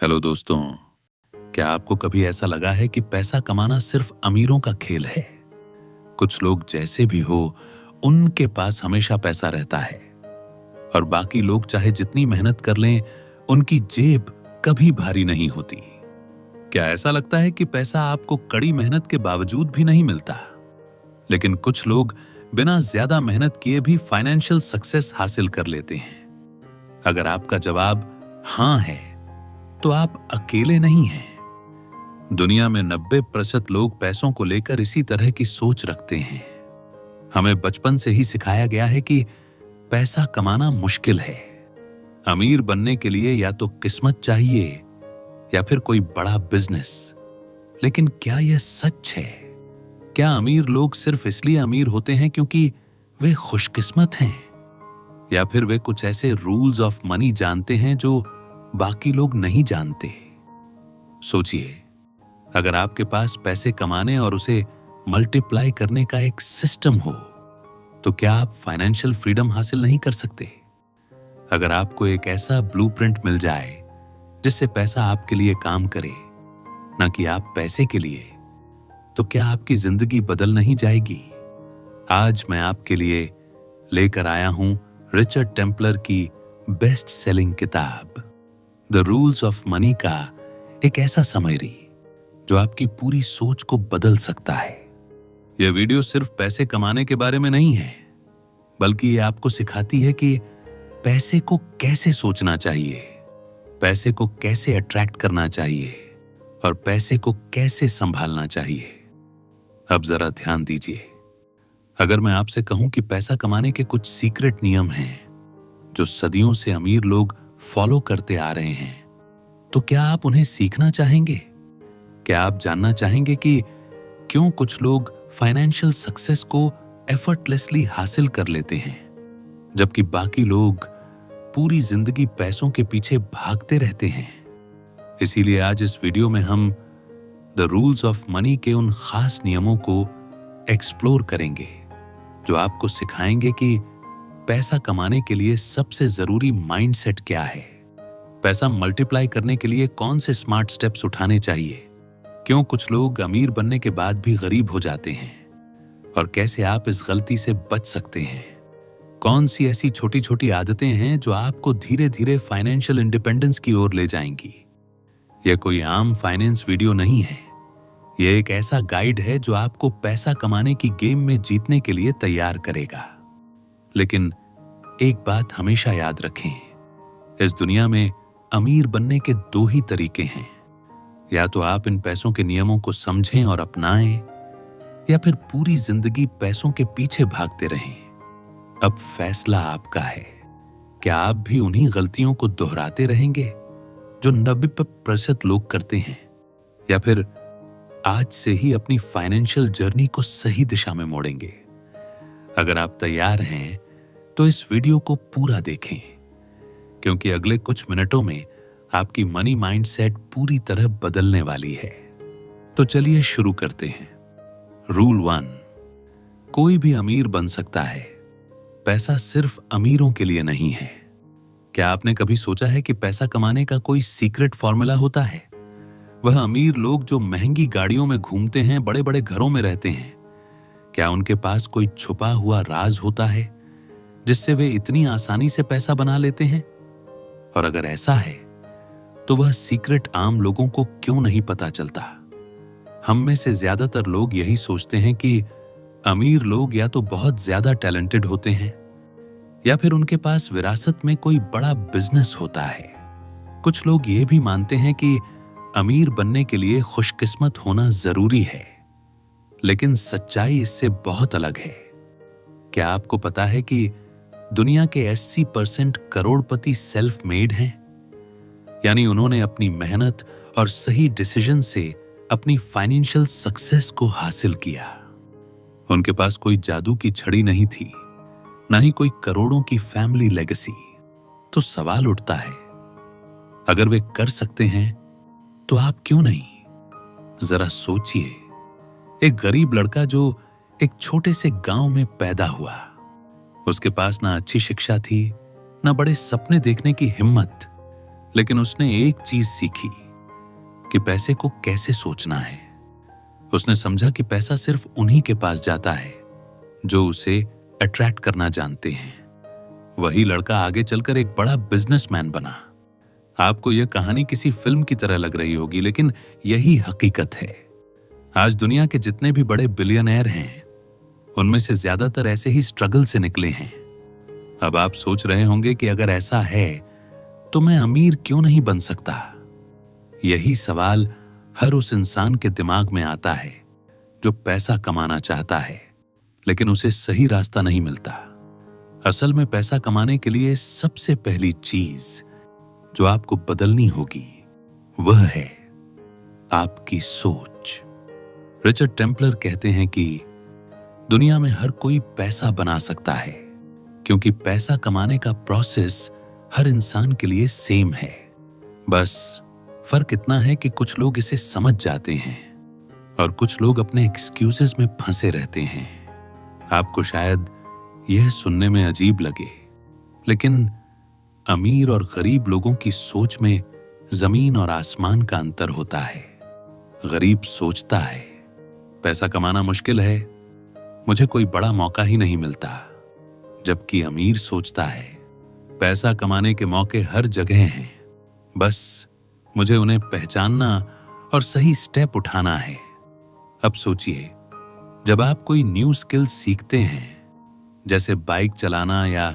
Hello दोस्तों। क्या आपको कभी ऐसा लगा है कि पैसा कमाना सिर्फ अमीरों का खेल है? कुछ लोग जैसे भी हो, उनके पास हमेशा पैसा रहता है और बाकी लोग चाहे जितनी मेहनत कर लें, उनकी जेब कभी भारी नहीं होती। क्या ऐसा लगता है कि पैसा आपको कड़ी मेहनत के बावजूद भी नहीं मिलता? लेकिन कुछ लोग बिना ज्यादा मेहनत किए भी फाइनेंशियल सक्सेस हासिल कर लेते हैं। अगर आपका जवाब हां है, तो आप अकेले नहीं हैं। दुनिया में 90% लोग पैसों को लेकर इसी तरह की सोच रखते हैं। हमें बचपन से ही सिखाया गया है कि पैसा कमाना मुश्किल है। अमीर बनने के लिए या तो किस्मत चाहिए या फिर कोई बड़ा बिजनेस। लेकिन क्या यह सच है? क्या अमीर लोग सिर्फ इसलिए अमीर होते हैं क्योंकि वे खुशकिस्मत हैं, या फिर वे कुछ ऐसे रूल्स ऑफ मनी जानते हैं जो बाकी लोग नहीं जानते? सोचिए, अगर आपके पास पैसे कमाने और उसे मल्टीप्लाई करने का एक सिस्टम हो, तो क्या आप फाइनेंशियल फ्रीडम हासिल नहीं कर सकते? अगर आपको एक ऐसा ब्लूप्रिंट मिल जाए जिससे पैसा आपके लिए काम करे, ना कि आप पैसे के लिए, तो क्या आपकी जिंदगी बदल नहीं जाएगी? आज मैं आपके लिए लेकर आया हूं रिचर्ड टेम्पलर की बेस्ट सेलिंग किताब द रूल्स ऑफ मनी का एक ऐसा समरी जो आपकी पूरी सोच को बदल सकता है। यह वीडियो सिर्फ पैसे कमाने के बारे में नहीं है, बल्कि यह आपको सिखाती है कि पैसे को कैसे सोचना चाहिए, पैसे को कैसे अट्रैक्ट करना चाहिए और पैसे को कैसे संभालना चाहिए। अब जरा ध्यान दीजिए। अगर मैं आपसे कहूं कि पैसा कमाने के कुछ सीक्रेट नियम हैं जो सदियों से अमीर लोग फॉलो करते आ रहे हैं, तो क्या आप उन्हें सीखना चाहेंगे? क्या आप जानना चाहेंगे कि क्यों कुछ लोग फाइनेंशियल सक्सेस को एफर्टलेसली हासिल कर लेते हैं, जबकि बाकी लोग पूरी जिंदगी पैसों के पीछे भागते रहते हैं? इसीलिए आज इस वीडियो में हम द रूल्स ऑफ मनी के उन खास नियमों को एक्सप्लोर करेंगे जो आपको सिखाएंगे कि पैसा कमाने के लिए सबसे जरूरी माइंडसेट क्या है, पैसा मल्टीप्लाई करने के लिए कौन से स्मार्ट स्टेप्स उठाने चाहिए, क्यों कुछ लोग अमीर बनने के बाद भी गरीब हो जाते हैं और कैसे आप इस गलती से बच सकते हैं। कौन सी ऐसी छोटी छोटी आदतें हैं जो आपको धीरे धीरे फाइनेंशियल इंडिपेंडेंस की ओर ले जाएंगी। यह कोई आम फाइनेंस वीडियो नहीं है, यह एक ऐसा गाइड है जो आपको पैसा कमाने की गेम में जीतने के लिए तैयार करेगा। लेकिन एक बात हमेशा याद रखें, इस दुनिया में अमीर बनने के दो ही तरीके हैं। या तो आप इन पैसों के नियमों को समझें और अपनाएं, या फिर पूरी जिंदगी पैसों के पीछे भागते रहें। अब फैसला आपका है। क्या आप भी उन्हीं गलतियों को दोहराते रहेंगे जो 90% लोग करते हैं, या फिर आज से ही अपनी फाइनेंशियल जर्नी को सही दिशा में मोड़ेंगे? अगर आप तैयार हैं तो इस वीडियो को पूरा देखें, क्योंकि अगले कुछ मिनटों में आपकी मनी माइंडसेट पूरी तरह बदलने वाली है। तो चलिए शुरू करते हैं। रूल 1, कोई भी अमीर बन सकता है। पैसा सिर्फ अमीरों के लिए नहीं है। क्या आपने कभी सोचा है कि पैसा कमाने का कोई सीक्रेट फॉर्मूला होता है? वह अमीर लोग जो महंगी गाड़ियों में घूमते हैं, बड़े बड़े घरों में रहते हैं, क्या उनके पास कोई छुपा हुआ राज होता है जिससे वे इतनी आसानी से पैसा बना लेते हैं? और अगर ऐसा है, तो वह सीक्रेट आम लोगों को क्यों नहीं पता चलता? हम में से ज्यादातर लोग यही सोचते हैं कि अमीर लोग या तो बहुत ज्यादा टैलेंटेड होते हैं, या फिर उनके पास विरासत में कोई बड़ा बिजनेस होता है। कुछ लोग ये भी मानते हैं कि अमीर बनने के लिए खुशकिस्मत होना जरूरी है, लेकिन सच्चाई इससे बहुत अलग है। क्या आपको पता है कि दुनिया के 80% करोड़पति सेल्फ मेड हैं? यानी उन्होंने अपनी मेहनत और सही डिसीजन से अपनी फाइनेंशियल सक्सेस को हासिल किया। उनके पास कोई जादू की छड़ी नहीं थी, ना ही कोई करोड़ों की फैमिली लेगेसी। तो सवाल उठता है, अगर वे कर सकते हैं तो आप क्यों नहीं? जरा सोचिए, एक गरीब लड़का जो एक छोटे से गांव में पैदा हुआ, उसके पास ना अच्छी शिक्षा थी, ना बड़े सपने देखने की हिम्मत, लेकिन उसने एक चीज सीखी कि पैसे को कैसे सोचना है। उसने समझा कि पैसा सिर्फ उन्हीं के पास जाता है जो उसे अट्रैक्ट करना जानते हैं। वही लड़का आगे चलकर एक बड़ा बिजनेसमैन बना। आपको यह कहानी किसी फिल्म की तरह लग रही होगी, लेकिन यही हकीकत है। आज दुनिया के जितने भी बड़े बिलियनर हैं, उनमें से ज्यादातर ऐसे ही स्ट्रगल से निकले हैं। अब आप सोच रहे होंगे कि अगर ऐसा है तो मैं अमीर क्यों नहीं बन सकता। यही सवाल हर उस इंसान के दिमाग में आता है जो पैसा कमाना चाहता है, लेकिन उसे सही रास्ता नहीं मिलता। असल में पैसा कमाने के लिए सबसे पहली चीज जो आपको बदलनी होगी वह है आपकी सोच। रिचर्ड टेम्पलर कहते हैं कि दुनिया में हर कोई पैसा बना सकता है, क्योंकि पैसा कमाने का प्रोसेस हर इंसान के लिए सेम है। बस फर्क इतना है कि कुछ लोग इसे समझ जाते हैं और कुछ लोग अपने एक्सक्यूजेस में फंसे रहते हैं। आपको शायद यह सुनने में अजीब लगे, लेकिन अमीर और गरीब लोगों की सोच में जमीन और आसमान का अंतर होता है। गरीब सोचता है पैसा कमाना मुश्किल है, मुझे कोई बड़ा मौका ही नहीं मिलता, जबकि अमीर सोचता है पैसा कमाने के मौके हर जगह हैं, बस मुझे उन्हें पहचानना और सही स्टेप उठाना है। अब सोचिए, जब आप कोई न्यू स्किल सीखते हैं, जैसे बाइक चलाना या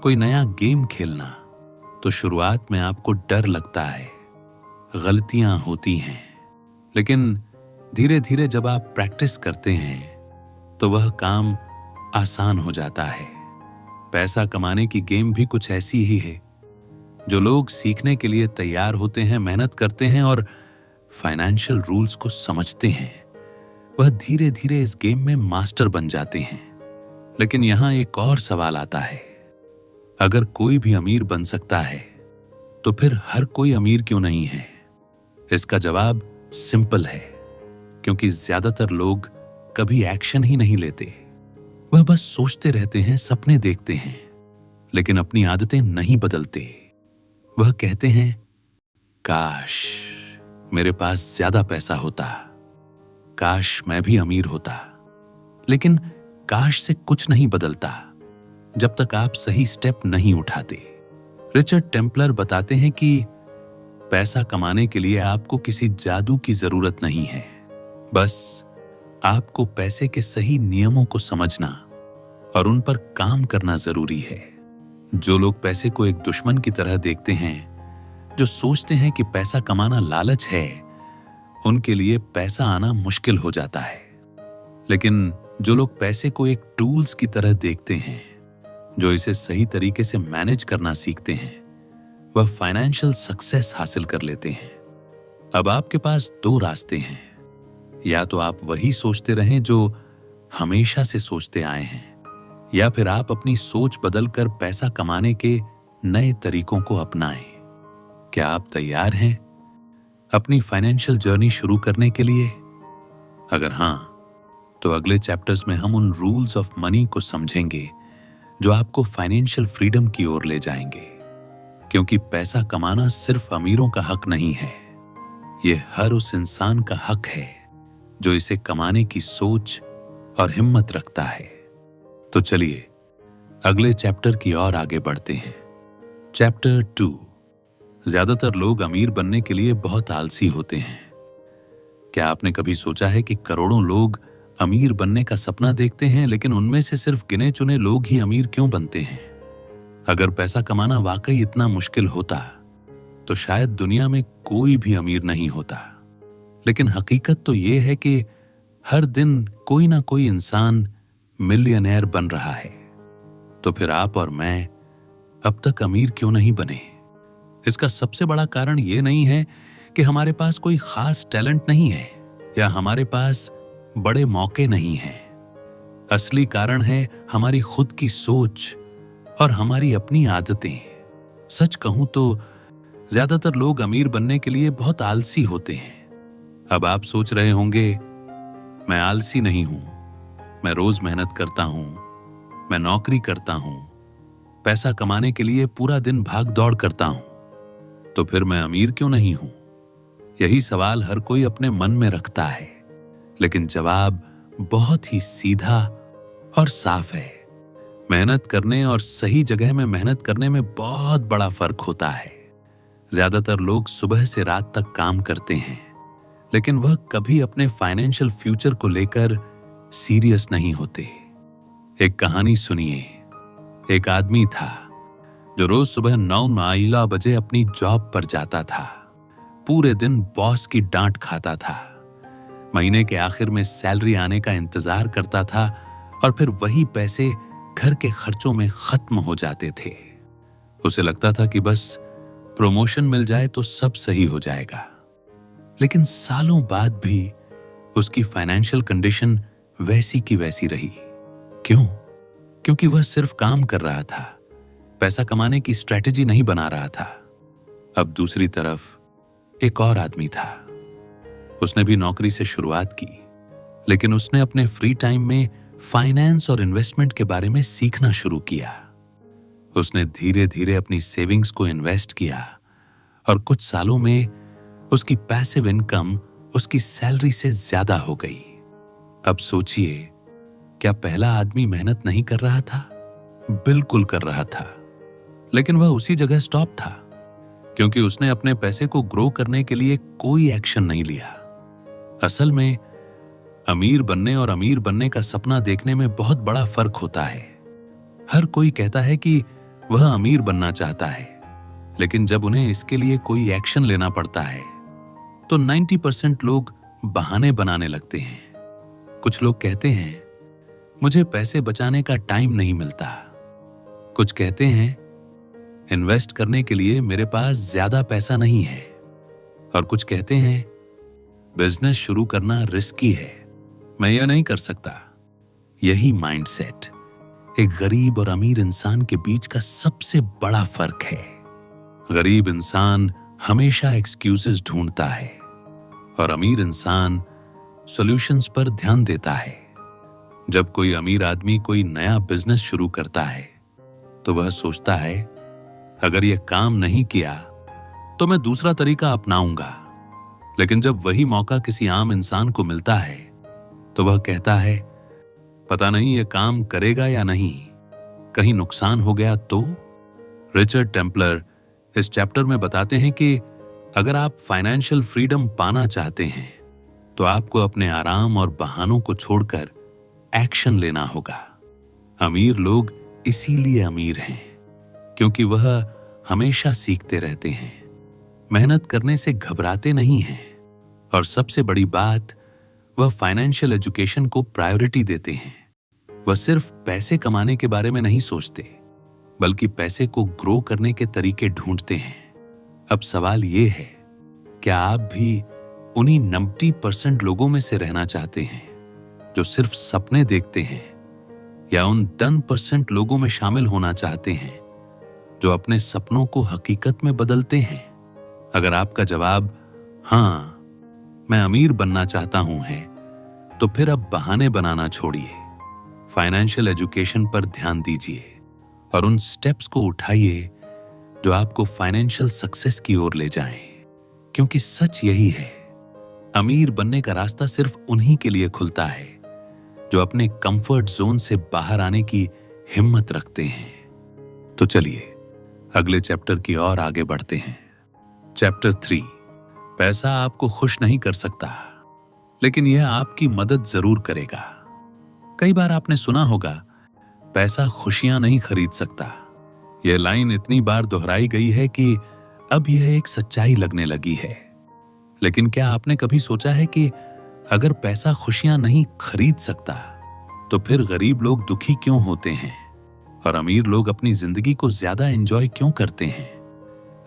कोई नया गेम खेलना, तो शुरुआत में आपको डर लगता है, गलतियां होती हैं, लेकिन धीरे धीरे जब आप प्रैक्टिस करते हैं तो वह काम आसान हो जाता है। पैसा कमाने की गेम भी कुछ ऐसी ही है। जो लोग सीखने के लिए तैयार होते हैं, मेहनत करते हैं और फाइनेंशियल रूल्स को समझते हैं, वह धीरे धीरे इस गेम में मास्टर बन जाते हैं। लेकिन यहां एक और सवाल आता है, अगर कोई भी अमीर बन सकता है तो फिर हर कोई अमीर क्यों नहीं है? इसका जवाब सिंपल है, क्योंकि ज्यादातर लोग कभी एक्शन ही नहीं लेते। वह बस सोचते रहते हैं, सपने देखते हैं, लेकिन अपनी आदतें नहीं बदलते। वह कहते हैं, काश मेरे पास ज्यादा पैसा होता, काश मैं भी अमीर होता। लेकिन काश से कुछ नहीं बदलता जब तक आप सही स्टेप नहीं उठाते। रिचर्ड टेम्पलर बताते हैं कि पैसा कमाने के लिए आपको किसी जादू की जरूरत नहीं है, बस आपको पैसे के सही नियमों को समझना और उन पर काम करना जरूरी है। जो लोग पैसे को एक दुश्मन की तरह देखते हैं, जो सोचते हैं कि पैसा कमाना लालच है, उनके लिए पैसा आना मुश्किल हो जाता है। लेकिन जो लोग पैसे को एक टूल्स की तरह देखते हैं, जो इसे सही तरीके से मैनेज करना सीखते हैं, वह फाइनेंशियल सक्सेस हासिल कर लेते हैं। अब आपके पास दो रास्ते हैं, या तो आप वही सोचते रहें जो हमेशा से सोचते आए हैं, या फिर आप अपनी सोच बदलकर पैसा कमाने के नए तरीकों को अपनाएं। क्या आप तैयार हैं अपनी फाइनेंशियल जर्नी शुरू करने के लिए? अगर हां, तो अगले चैप्टर्स में हम उन रूल्स ऑफ मनी को समझेंगे जो आपको फाइनेंशियल फ्रीडम की ओर ले जाएंगे। क्योंकि पैसा कमाना सिर्फ अमीरों का हक नहीं है, यह हर उस इंसान का हक है जो इसे कमाने की सोच और हिम्मत रखता है। तो चलिए अगले चैप्टर की ओर आगे बढ़ते हैं। चैप्टर 2। ज्यादातर लोग अमीर बनने के लिए बहुत आलसी होते हैं। क्या आपने कभी सोचा है कि करोड़ों लोग अमीर बनने का सपना देखते हैं, लेकिन उनमें से सिर्फ गिने चुने लोग ही अमीर क्यों बनते हैं? अगर पैसा कमाना वाकई इतना मुश्किल होता तो शायद दुनिया में कोई भी अमीर नहीं होता। लेकिन हकीकत तो यह है कि हर दिन कोई ना कोई इंसान मिलियनेयर बन रहा है। तो फिर आप और मैं अब तक अमीर क्यों नहीं बने? इसका सबसे बड़ा कारण यह नहीं है कि हमारे पास कोई खास टैलेंट नहीं है या हमारे पास बड़े मौके नहीं हैं। असली कारण है हमारी खुद की सोच और हमारी अपनी आदतें। सच कहूं तो ज्यादातर लोग अमीर बनने के लिए बहुत आलसी होते हैं। अब आप सोच रहे होंगे, मैं आलसी नहीं हूं, मैं रोज मेहनत करता हूं, मैं नौकरी करता हूं, पैसा कमाने के लिए पूरा दिन भाग दौड़ करता हूं। तो फिर मैं अमीर क्यों नहीं हूं? यही सवाल हर कोई अपने मन में रखता है, लेकिन जवाब बहुत ही सीधा और साफ है। मेहनत करने और सही जगह में मेहनत करने में बहुत बड़ा फर्क होता है। ज्यादातर लोग सुबह से रात तक काम करते हैं, लेकिन वह कभी अपने फाइनेंशियल फ्यूचर को लेकर सीरियस नहीं होते। एक कहानी सुनिए। एक आदमी था जो रोज सुबह 9 बजे अपनी जॉब पर जाता था। पूरे दिन बॉस की डांट खाता था। महीने के आखिर में सैलरी आने का इंतजार करता था और फिर वही पैसे घर के खर्चों में खत्म हो जाते थे। उसे लगता था कि बस प्रमोशन मिल जाए तो सब सही हो जाएगा। लेकिन सालों बाद भी उसकी फाइनेंशियल कंडीशन वैसी की वैसी रही। क्यों? क्योंकि वह सिर्फ काम कर रहा था, पैसा कमाने की स्ट्रेटेजी नहीं बना रहा था। अब दूसरी तरफ एक और आदमी था। उसने भी नौकरी से शुरुआत की, लेकिन उसने अपने फ्री टाइम में फाइनेंस और इन्वेस्टमेंट के बारे में सीखना शुरू किया। उसने धीरे धीरे अपनी सेविंग्स को इन्वेस्ट किया और कुछ सालों में उसकी पैसिव इनकम उसकी सैलरी से ज्यादा हो गई। अब सोचिए, क्या पहला आदमी मेहनत नहीं कर रहा था? बिल्कुल कर रहा था, लेकिन वह उसी जगह स्टॉप था, क्योंकि उसने अपने पैसे को ग्रो करने के लिए कोई एक्शन नहीं लिया। असल में अमीर बनने और अमीर बनने का सपना देखने में बहुत बड़ा फर्क होता है। हर कोई कहता है कि वह अमीर बनना चाहता है, लेकिन जब उन्हें इसके लिए कोई एक्शन लेना पड़ता है तो 90% लोग बहाने बनाने लगते हैं। कुछ लोग कहते हैं, मुझे पैसे बचाने का टाइम नहीं मिलता। कुछ कहते हैं, इन्वेस्ट करने के लिए मेरे पास ज्यादा पैसा नहीं है। और कुछ कहते हैं, बिजनेस शुरू करना रिस्की है, मैं यह नहीं कर सकता। यही माइंडसेट एक गरीब और अमीर इंसान के बीच का सबसे बड़ा फर्क है। गरीब इंसान हमेशा एक्सक्यूजेस ढूंढता है और अमीर इंसान सॉल्यूशंस पर ध्यान देता है। जब कोई अमीर आदमी कोई नया बिजनेस शुरू करता है तो वह सोचता है, अगर यह काम नहीं किया तो मैं दूसरा तरीका अपनाऊंगा। लेकिन जब वही मौका किसी आम इंसान को मिलता है तो वह कहता है, पता नहीं यह काम करेगा या नहीं, कहीं नुकसान हो गया तो। रिचर्ड टेम्पलर इस चैप्टर में बताते हैं कि अगर आप फाइनेंशियल फ्रीडम पाना चाहते हैं तो आपको अपने आराम और बहानों को छोड़कर एक्शन लेना होगा। अमीर लोग इसीलिए अमीर हैं क्योंकि वह हमेशा सीखते रहते हैं, मेहनत करने से घबराते नहीं हैं और सबसे बड़ी बात, वह फाइनेंशियल एजुकेशन को प्रायोरिटी देते हैं। वह सिर्फ पैसे कमाने के बारे में नहीं सोचते, बल्कि पैसे को ग्रो करने के तरीके ढूंढते हैं। अब सवाल यह है, क्या आप भी उन्हीं 90% लोगों में से रहना चाहते हैं जो सिर्फ सपने देखते हैं, या उन 10% लोगों में शामिल होना चाहते हैं जो अपने सपनों को हकीकत में बदलते हैं? अगर आपका जवाब हां, मैं अमीर बनना चाहता हूं है, तो फिर अब बहाने बनाना छोड़िए, फाइनेंशियल एजुकेशन पर ध्यान दीजिए और उन स्टेप्स को उठाइए जो आपको फाइनेंशियल सक्सेस की ओर ले जाएं। क्योंकि सच यही है, अमीर बनने का रास्ता सिर्फ उन्हीं के लिए खुलता है जो अपने कंफर्ट जोन से बाहर आने की हिम्मत रखते हैं। तो चलिए अगले चैप्टर की ओर आगे बढ़ते हैं। चैप्टर 3, पैसा आपको खुश नहीं कर सकता, लेकिन यह आपकी मदद जरूर करेगा। कई बार आपने सुना होगा, पैसा खुशियां नहीं खरीद सकता। यह लाइन इतनी बार दोहराई गई है कि अब यह एक सच्चाई लगने लगी है। लेकिन क्या आपने कभी सोचा है कि अगर पैसा खुशियां नहीं खरीद सकता तो फिर गरीब लोग दुखी क्यों होते हैं और अमीर लोग अपनी जिंदगी को ज्यादा एंजॉय क्यों करते हैं?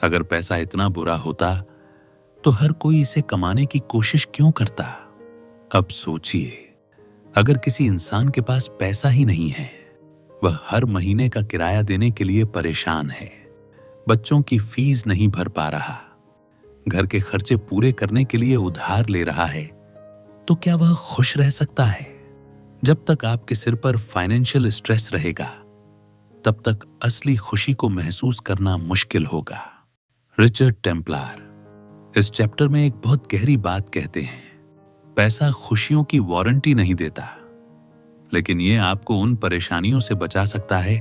अगर पैसा इतना बुरा होता तो हर कोई इसे कमाने की कोशिश क्यों करता? अब सोचिए, अगर किसी इंसान के पास पैसा ही नहीं है, वह हर महीने का किराया देने के लिए परेशान है, बच्चों की फीस नहीं भर पा रहा, घर के खर्चे पूरे करने के लिए उधार ले रहा है, तो क्या वह खुश रह सकता है? जब तक आपके सिर पर फाइनेंशियल स्ट्रेस रहेगा, तब तक असली खुशी को महसूस करना मुश्किल होगा। रिचर्ड टेम्पलर इस चैप्टर में एक बहुत गहरी बात कहते हैं। पैसा खुशियों की वारंटी नहीं देता, लेकिन ये आपको उन परेशानियों से बचा सकता है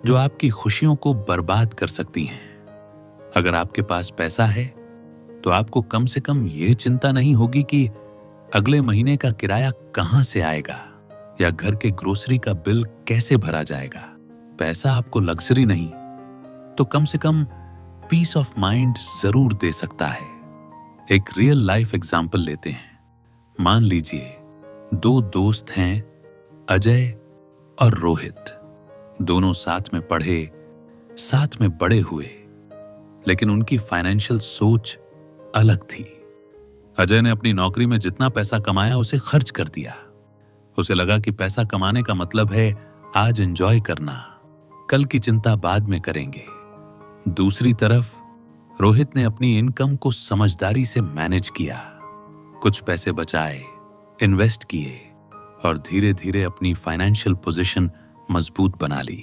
जो आपकी खुशियों को बर्बाद कर सकती हैं। अगर आपके पास पैसा है तो आपको कम से कम ये चिंता नहीं होगी कि अगले महीने का किराया कहां से आएगा या घर के ग्रोसरी का बिल कैसे भरा जाएगा। पैसा आपको लग्जरी नहीं तो कम से कम पीस ऑफ माइंड जरूर दे सकता है। एक रियल लाइफ एग्जाम्पल लेते हैं। मान लीजिए दो दोस्त हैं, अजय और रोहित। दोनों साथ में पढ़े, साथ में बड़े हुए, लेकिन उनकी फाइनेंशियल सोच अलग थी। अजय ने अपनी नौकरी में जितना पैसा कमाया उसे खर्च कर दिया। उसे लगा कि पैसा कमाने का मतलब है आज एंजॉय करना, कल की चिंता बाद में करेंगे। दूसरी तरफ रोहित ने अपनी इनकम को समझदारी से मैनेज किया, कुछ पैसे बचाए, इन्वेस्ट किए और धीरे धीरे अपनी फाइनेंशियल पोजीशन मजबूत बना ली।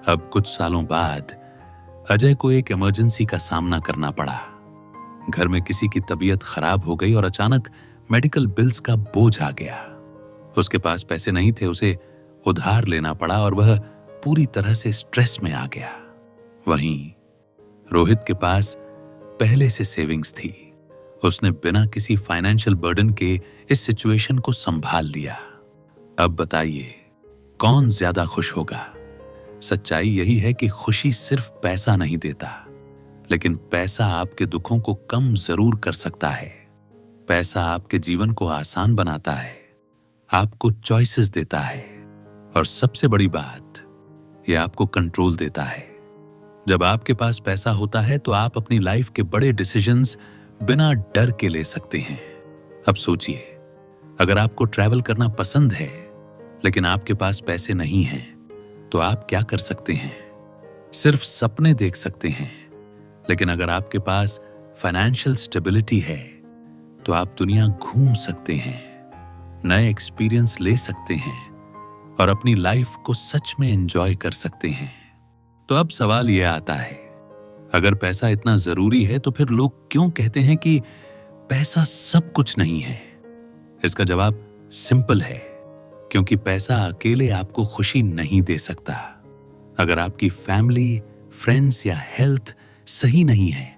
अब कुछ सालों बाद अजय को एक इमरजेंसी का सामना करना पड़ा। घर में किसी की तबीयत खराब हो गई और अचानक मेडिकल बिल्स का बोझ आ गया। उसके पास पैसे नहीं थे, उसे उधार लेना पड़ा और वह पूरी तरह से स्ट्रेस में आ गया। वहीं रोहित के पास पहले से सेविंग्स थी। उसने बिना किसी फाइनेंशियल बर्डन के इस सिचुएशन को संभाल लिया। अब बताइए कौन ज्यादा खुश होगा? सच्चाई यही है कि खुशी सिर्फ पैसा नहीं देता, लेकिन पैसा आपके दुखों को कम जरूर कर सकता है। पैसा आपके जीवन को आसान बनाता है, आपको चॉइसेस देता है और सबसे बड़ी बात, यह आपको कंट्रोल देता है। जब आपके पास पैसा होता है तो आप अपनी लाइफ के बड़े डिसीजंस बिना डर के ले सकते हैं। अब सोचिए, अगर आपको ट्रैवल करना पसंद है लेकिन आपके पास पैसे नहीं हैं, तो आप क्या कर सकते हैं? सिर्फ सपने देख सकते हैं। लेकिन अगर आपके पास फाइनेंशियल स्टेबिलिटी है तो आप दुनिया घूम सकते हैं, नए एक्सपीरियंस ले सकते हैं और अपनी लाइफ को सच में एंजॉय कर सकते हैं। तो अब सवाल यह आता है, अगर पैसा इतना जरूरी है तो फिर लोग क्यों कहते हैं कि पैसा सब कुछ नहीं है? इसका जवाब सिंपल है, क्योंकि पैसा अकेले आपको खुशी नहीं दे सकता। अगर आपकी फैमिली, फ्रेंड्स या हेल्थ सही नहीं है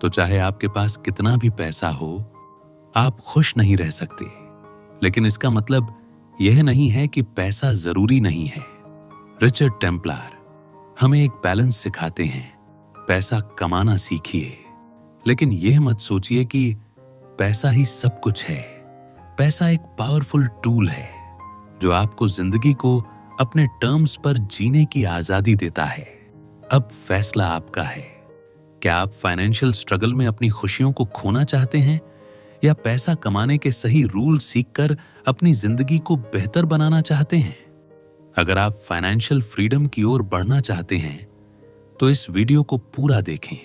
तो चाहे आपके पास कितना भी पैसा हो, आप खुश नहीं रह सकते। लेकिन इसका मतलब यह नहीं है कि पैसा जरूरी नहीं है। रिचर्ड टेम्पलर हमें एक बैलेंस सिखाते हैं। पैसा कमाना सीखिए, लेकिन यह मत सोचिए कि पैसा ही सब कुछ है। पैसा एक पावरफुल टूल है जो आपको जिंदगी को अपने टर्म्स पर जीने की आजादी देता है। अब फैसला आपका है। क्या आप फाइनेंशियल स्ट्रगल में अपनी खुशियों को खोना चाहते हैं या पैसा कमाने के सही रूल सीखकर अपनी जिंदगी को बेहतर बनाना चाहते हैं? अगर आप फाइनेंशियल फ्रीडम की ओर बढ़ना चाहते हैं तो इस वीडियो को पूरा देखें,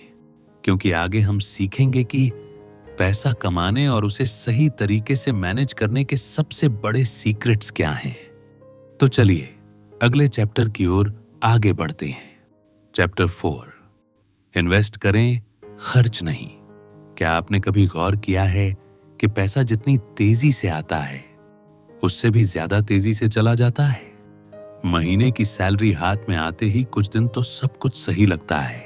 क्योंकि आगे हम सीखेंगे कि पैसा कमाने और उसे सही तरीके से मैनेज करने के सबसे बड़े सीक्रेट्स क्या हैं। तो चलिए अगले चैप्टर की ओर आगे बढ़ते हैं। चैप्टर 4, इन्वेस्ट करें, खर्च नहीं। क्या आपने कभी गौर किया है कि पैसा जितनी तेजी से आता है उससे भी ज्यादा तेजी से चला जाता है? महीने की सैलरी हाथ में आते ही कुछ दिन तो सब कुछ सही लगता है,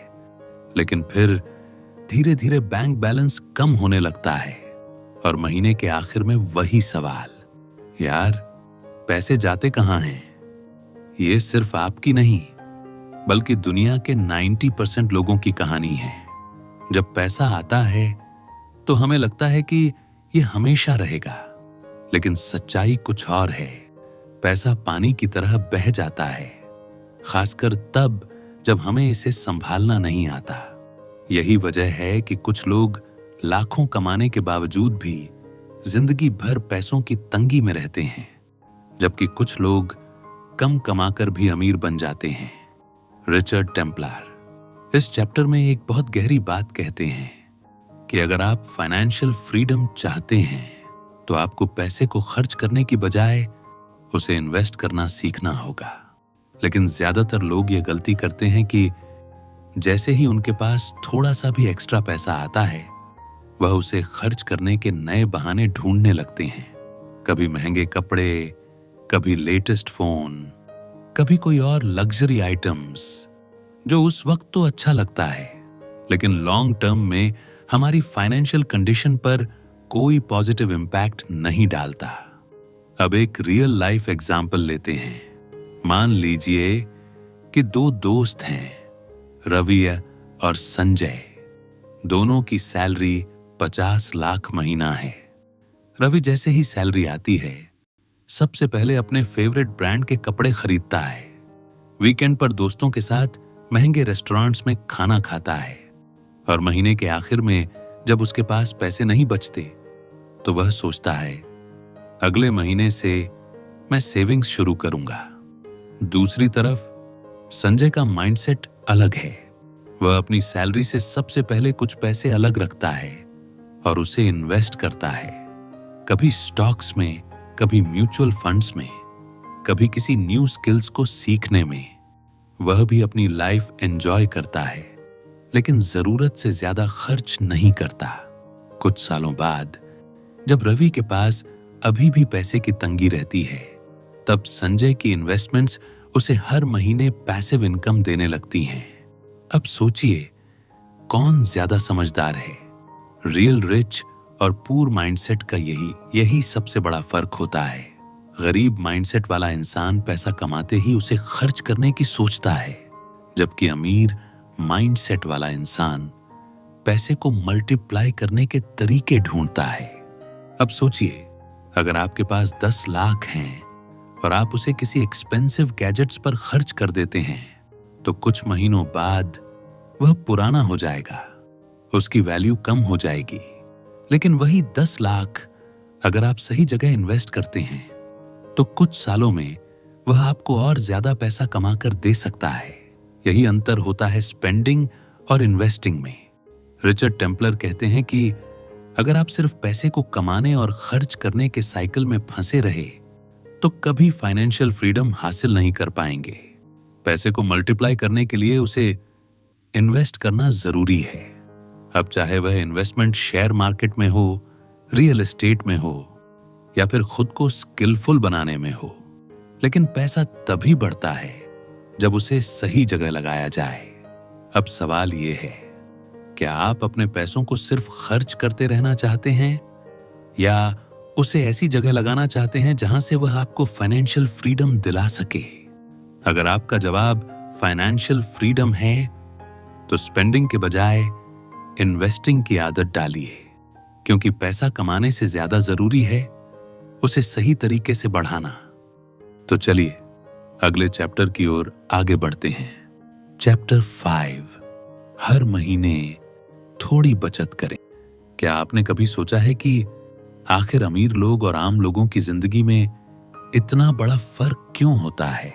लेकिन फिर धीरे धीरे बैंक बैलेंस कम होने लगता है और महीने के आखिर में वही सवाल, यार पैसे जाते कहां हैं? ये सिर्फ आपकी नहीं बल्कि दुनिया के 90% लोगों की कहानी है। जब पैसा आता है तो हमें लगता है कि ये हमेशा रहेगा, लेकिन सच्चाई कुछ और है। पैसा पानी की तरह बह जाता है, खासकर तब जब हमें इसे संभालना नहीं आता। यही वजह है कि कुछ लोग लाखों कमाने के बावजूद भी जिंदगी भर पैसों की तंगी में रहते हैं, जबकि कुछ लोग कम कमाकर भी अमीर बन जाते हैं। रिचर्ड टेम्पलर इस चैप्टर में एक बहुत गहरी बात कहते हैं कि अगर आप फाइनेंशियल फ्रीडम चाहते हैं तो आपको पैसे को खर्च करने की बजाय उसे इन्वेस्ट करना सीखना होगा। लेकिन ज्यादातर लोग ये गलती करते हैं कि जैसे ही उनके पास थोड़ा सा भी एक्स्ट्रा पैसा आता है, वह उसे खर्च करने के नए बहाने ढूंढने लगते हैं। कभी महंगे कपड़े, कभी लेटेस्ट फोन, कभी कोई और लग्जरी आइटम्स, जो उस वक्त तो अच्छा लगता है, लेकिन लॉन्ग टर्म में हमारी फाइनेंशियल कंडीशन पर कोई पॉजिटिव इंपैक्ट नहीं डालता। अब एक रियल लाइफ एग्जाम्पल लेते हैं। मान लीजिए कि दो दोस्त हैं, रवि और संजय। दोनों की सैलरी 50 लाख महीना है। रवि जैसे ही सैलरी आती है, सबसे पहले अपने फेवरेट ब्रांड के कपड़े खरीदता है। वीकेंड पर दोस्तों के साथ महंगे रेस्टोरेंट्स में खाना खाता है। और महीने के आखिर में जब उसके पास पैसे नहीं बचते, तो वह सोचता है, अगले महीने से मैं सेविंग्स शुरू करूंगा। दूसरी तरफ संजय का माइंडसेट अलग है। वह अपनी सैलरी से सबसे पहले कुछ पैसे अलग रखता है और उसे इन्वेस्ट करता है, कभी स्टॉक्स में, कभी म्यूचुअल फंड्स में, कभी किसी न्यू स्किल्स को सीखने में। वह भी अपनी लाइफ एंजॉय करता है, लेकिन जरूरत से ज्यादा खर्च नहीं करता। कुछ सालों बाद जब रवि के पास अभी भी पैसे की तंगी रहती है, तब संजय की इन्वेस्टमेंट्स उसे हर महीने पैसिव इनकम देने लगती हैं। अब सोचिए, कौन ज्यादा समझदार है? रियल रिच और पूर माइंडसेट का यही सबसे बड़ा फर्क होता है। गरीब माइंडसेट वाला इंसान पैसा कमाते ही उसे खर्च करने की सोचता है, जबकि अमीर माइंडसेट वाला इंसान पैसे को मल्टीप्लाई करने के तरीके ढूंढता है। अब सोचिए, अगर आपके पास 10 लाख हैं और आप उसे किसी एक्सपेंसिव गैजेट्स पर खर्च कर देते हैं, तो कुछ महीनों बाद वह पुराना हो जाएगा, उसकी वैल्यू कम हो जाएगी। लेकिन वही 10 लाख अगर आप सही जगह इन्वेस्ट करते हैं, तो कुछ सालों में वह आपको और ज्यादा पैसा कमाकर दे सकता है। यही अंतर होता है स्पेंडिंग और इन्वेस्टिंग में। रिचर्ड टेम्पलर कहते हैं कि अगर आप सिर्फ पैसे को कमाने और खर्च करने के साइकिल में फंसे रहे, तो कभी फाइनेंशियल फ्रीडम हासिल नहीं कर पाएंगे। पैसे को मल्टीप्लाई करने के लिए उसे इन्वेस्ट करना जरूरी है। अब चाहे वह इन्वेस्टमेंट शेयर मार्केट में हो, रियल एस्टेट में हो, या फिर खुद को स्किलफुल बनाने में हो, लेकिन पैसा तभी बढ़ता है जब उसे सही जगह लगाया जाए। अब सवाल यह है, क्या आप अपने पैसों को सिर्फ खर्च करते रहना चाहते हैं, या उसे ऐसी जगह लगाना चाहते हैं जहां से वह आपको फाइनेंशियल फ्रीडम दिला सके? अगर आपका जवाब फाइनेंशियल फ्रीडम है, तो स्पेंडिंग के बजाय इन्वेस्टिंग की आदत डालिए, क्योंकि पैसा कमाने से ज्यादा जरूरी है उसे सही तरीके से बढ़ाना। तो चलिए अगले चैप्टर की ओर आगे बढ़ते हैं। चैप्टर 5, हर महीने थोड़ी बचत करें। क्या आपने कभी सोचा है कि आखिर अमीर लोग और आम लोगों की जिंदगी में इतना बड़ा फर्क क्यों होता है?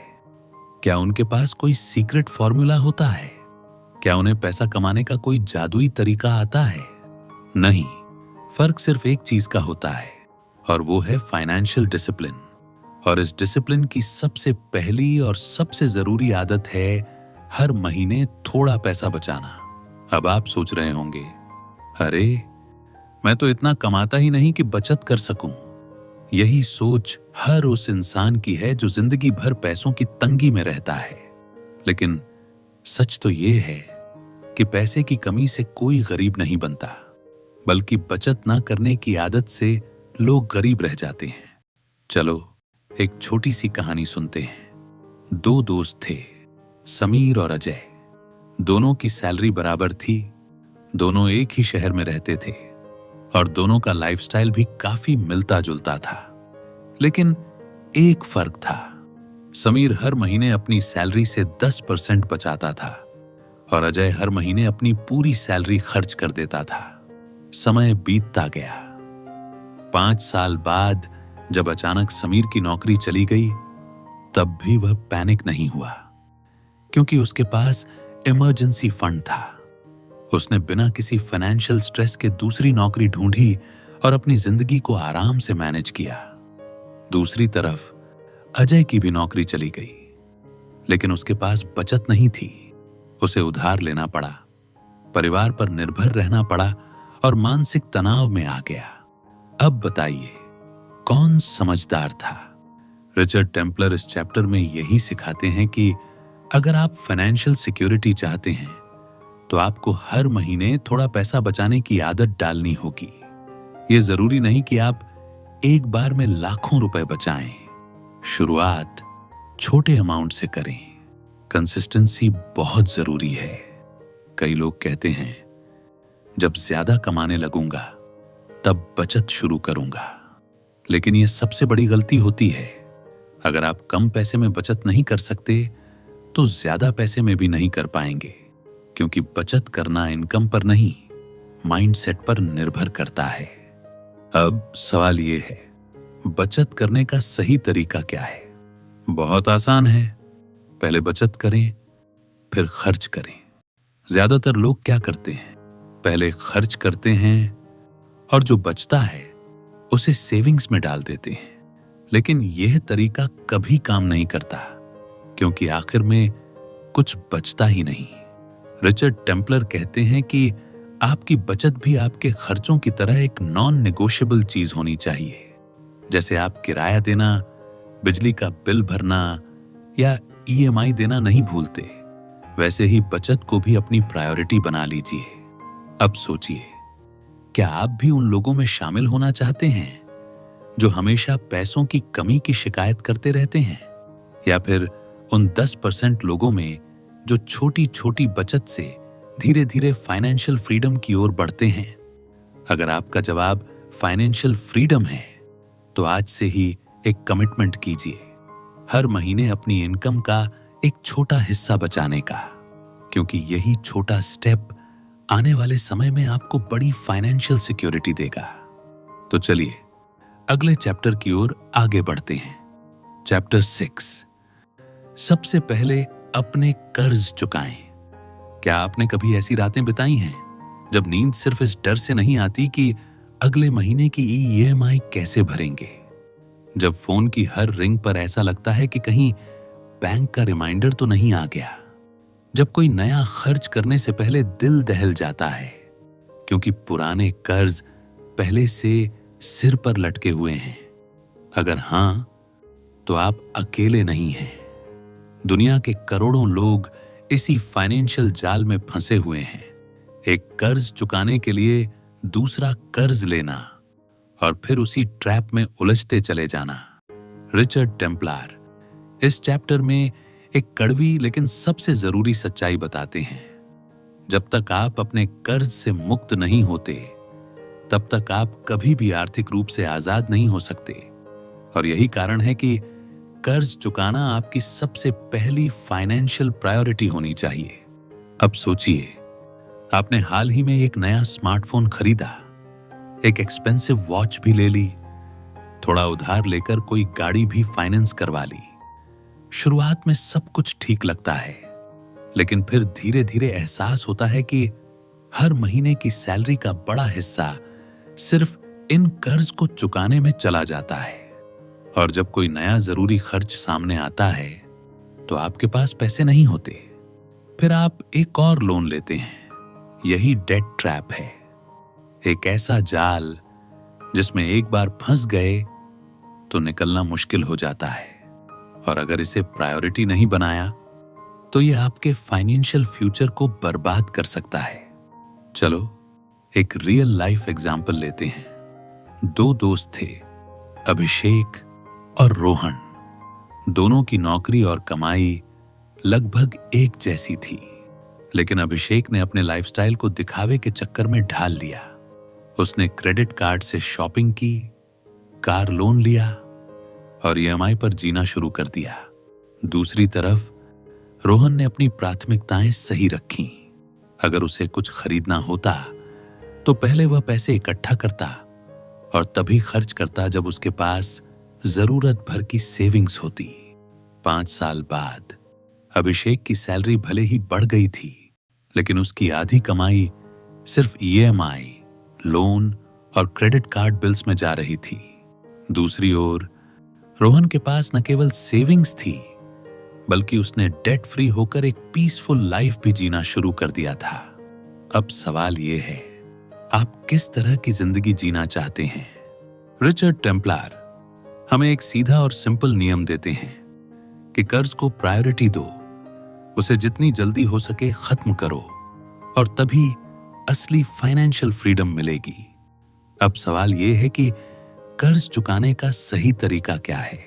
क्या उनके पास कोई सीक्रेट फॉर्मूला होता है? क्या उन्हें पैसा कमाने का कोई जादुई तरीका आता है? नहीं, फर्क सिर्फ एक चीज का होता है, और वो है फाइनेंशियल डिसिप्लिन। और इस डिसिप्लिन की सबसे पहली और सबसे जरूरी आदत है हर महीने थोड़ा पैसा बचाना। अब आप सोच रहे होंगे, अरे मैं तो इतना कमाता ही नहीं कि बचत कर सकूं। यही सोच हर उस इंसान की है जो जिंदगी भर पैसों की तंगी में रहता है। लेकिन सच तो ये है कि पैसे की कमी से कोई गरीब नहीं बनता, बल्कि बचत ना करने की आदत से लोग गरीब रह जाते हैं। चलो एक छोटी सी कहानी सुनते हैं। 2 दोस्त थे, समीर और अजय। दोनों की सैलरी बराबर थी, दोनों एक ही शहर में रहते थे, और दोनों का लाइफस्टाइल भी काफी मिलता जुलता था। लेकिन एक फर्क था, समीर हर महीने अपनी सैलरी से 10% बचाता था, और अजय हर महीने अपनी पूरी सैलरी खर्च कर देता था। समय बीतता गया। 5 साल बाद जब अचानक समीर की नौकरी चली गई, तब भी वह पैनिक नहीं हुआ, क्योंकि उसके पास इमरजेंसी फंड था। उसने बिना किसी फाइनेंशियल स्ट्रेस के दूसरी नौकरी ढूंढी और अपनी जिंदगी को आराम से मैनेज किया। दूसरी तरफ अजय की भी नौकरी चली गई, लेकिन उसके पास बचत नहीं थी। उसे उधार लेना पड़ा, परिवार पर निर्भर रहना पड़ा और मानसिक तनाव में आ गया। अब बताइए, कौन समझदार था? रिचर्ड टेम्पलर इस चैप्टर में यही सिखाते हैं कि अगर आप फाइनेंशियल सिक्योरिटी चाहते हैं तो आपको हर महीने थोड़ा पैसा बचाने की आदत डालनी होगी। ये जरूरी नहीं कि आप एक बार में लाखों रुपए बचाएं। शुरुआत छोटे अमाउंट से करें। कंसिस्टेंसी बहुत जरूरी है। कई लोग कहते हैं जब ज्यादा कमाने लगूंगा तब बचत शुरू करूंगा, लेकिन यह सबसे बड़ी गलती होती है। अगर आप कम पैसे में बचत नहीं कर सकते तो ज्यादा पैसे में भी नहीं कर पाएंगे, क्योंकि बचत करना इनकम पर नहीं, माइंडसेट पर निर्भर करता है। अब सवाल यह है, बचत करने का सही तरीका क्या है? बहुत आसान है। पहले बचत करें, फिर खर्च करें। ज्यादातर लोग क्या करते हैं, पहले खर्च करते हैं और जो बचता है उसे सेविंग्स में डाल देते हैं। लेकिन यह तरीका कभी काम नहीं करता, क्योंकि आखिर में कुछ बचता ही नहीं। रिचर्ड टेम्पलर कहते हैं कि आपकी बचत भी आपके खर्चों की तरह एक नॉन नेगोशिएबल चीज होनी चाहिए। जैसे आप किराया देना, बिजली का बिल भरना या ईएमआई देना नहीं भूलते, वैसे ही बचत को भी अपनी प्रायोरिटी बना लीजिए। अब सोचिए, क्या आप भी उन लोगों में शामिल होना चाहते हैं जो हमेशा पैसों की कमी की शिकायत करते रहते हैं, या फिर उन 10% लोगों में जो छोटी छोटी बचत से धीरे धीरे फाइनेंशियल फ्रीडम की ओर बढ़ते हैं? अगर आपका जवाब फाइनेंशियल फ्रीडम है तो आज से ही एक कमिटमेंट कीजिए, हर महीने अपनी इनकम का एक छोटा हिस्सा बचाने का, क्योंकि यही छोटा स्टेप आने वाले समय में आपको बड़ी फाइनेंशियल सिक्योरिटी देगा। तो चलिए अगले चैप्टर की ओर आगे बढ़ते हैं। चैप्टर 6, सबसे पहले अपने कर्ज चुकाएं। क्या आपने कभी ऐसी रातें बिताई हैं जब नींद सिर्फ इस डर से नहीं आती कि अगले महीने की ईएमआई कैसे भरेंगे, जब फोन की हर रिंग पर ऐसा लगता है कि कहीं बैंक का रिमाइंडर तो नहीं आ गया, जब कोई नया खर्च करने से पहले दिल दहल जाता है क्योंकि पुराने कर्ज पहले से सिर पर लटके हुए हैं? अगर हां, तो आप अकेले नहीं हैं। दुनिया के करोड़ों लोग इसी फाइनेंशियल जाल में फंसे हुए हैं। एक कर्ज चुकाने के लिए दूसरा कर्ज लेना और फिर उसी ट्रैप में उलझते चले जाना। रिचर्ड टेम्पलर इस चैप्टर में एक कड़वी लेकिन सबसे जरूरी सच्चाई बताते हैं। जब तक आप अपने कर्ज से मुक्त नहीं होते, तब तक आप कभी भी आर्थिक रूप से आजाद नहीं हो सकते। और यही कारण है कि कर्ज चुकाना आपकी सबसे पहली फाइनेंशियल प्रायोरिटी होनी चाहिए। अब सोचिए, आपने हाल ही में एक नया स्मार्टफोन खरीदा, एक एक्सपेंसिव वॉच भी ले ली, थोड़ा उधार लेकर कोई गाड़ी भी फाइनेंस करवा ली। शुरुआत में सब कुछ ठीक लगता है, लेकिन फिर धीरे धीरे एहसास होता है कि हर महीने की सैलरी का बड़ा हिस्सा सिर्फ इन कर्ज को चुकाने में चला जाता है। और जब कोई नया जरूरी खर्च सामने आता है तो आपके पास पैसे नहीं होते। फिर आप एक और लोन लेते हैं। यही डेट ट्रैप है, एक ऐसा जाल जिसमें एक बार फंस गए तो निकलना मुश्किल हो जाता है। और अगर इसे प्रायोरिटी नहीं बनाया तो यह आपके फाइनेंशियल फ्यूचर को बर्बाद कर सकता है। चलो एक रियल लाइफ एग्जाम्पल लेते हैं। दो दोस्त थे, अभिषेक और रोहन। दोनों की नौकरी और कमाई लगभग एक जैसी थी, लेकिन अभिषेक ने अपने लाइफस्टाइल को दिखावे के चक्कर में ढाल लिया। उसने क्रेडिट कार्ड से शॉपिंग की, कार लोन लिया और ईएमआई पर जीना शुरू कर दिया। दूसरी तरफ रोहन ने अपनी प्राथमिकताएं सही रखीं। अगर उसे कुछ खरीदना होता तो पहले वह पैसे इकट्ठा करता और तभी खर्च करता जब उसके पास जरूरत भर की सेविंग्स होती। 5 साल बाद अभिषेक की सैलरी भले ही बढ़ गई थी, लेकिन उसकी आधी कमाई सिर्फ ईएमआई, लोन और क्रेडिट कार्ड बिल्स में जा रही थी। दूसरी ओर रोहन के पास न केवल सेविंग्स थी, बल्कि उसने डेट फ्री होकर एक पीसफुल लाइफ भी जीना शुरू कर दिया था। अब सवाल यह है, आप किस तरह की जिंदगी जीना चाहते हैं? रिचर्ड टेम्पलर हमें एक सीधा और सिंपल नियम देते हैं कि कर्ज को प्रायोरिटी दो, उसे जितनी जल्दी हो सके खत्म करो और तभी असली फाइनेंशियल फ्रीडम मिलेगी। अब सवाल यह है कि कर्ज चुकाने का सही तरीका क्या है?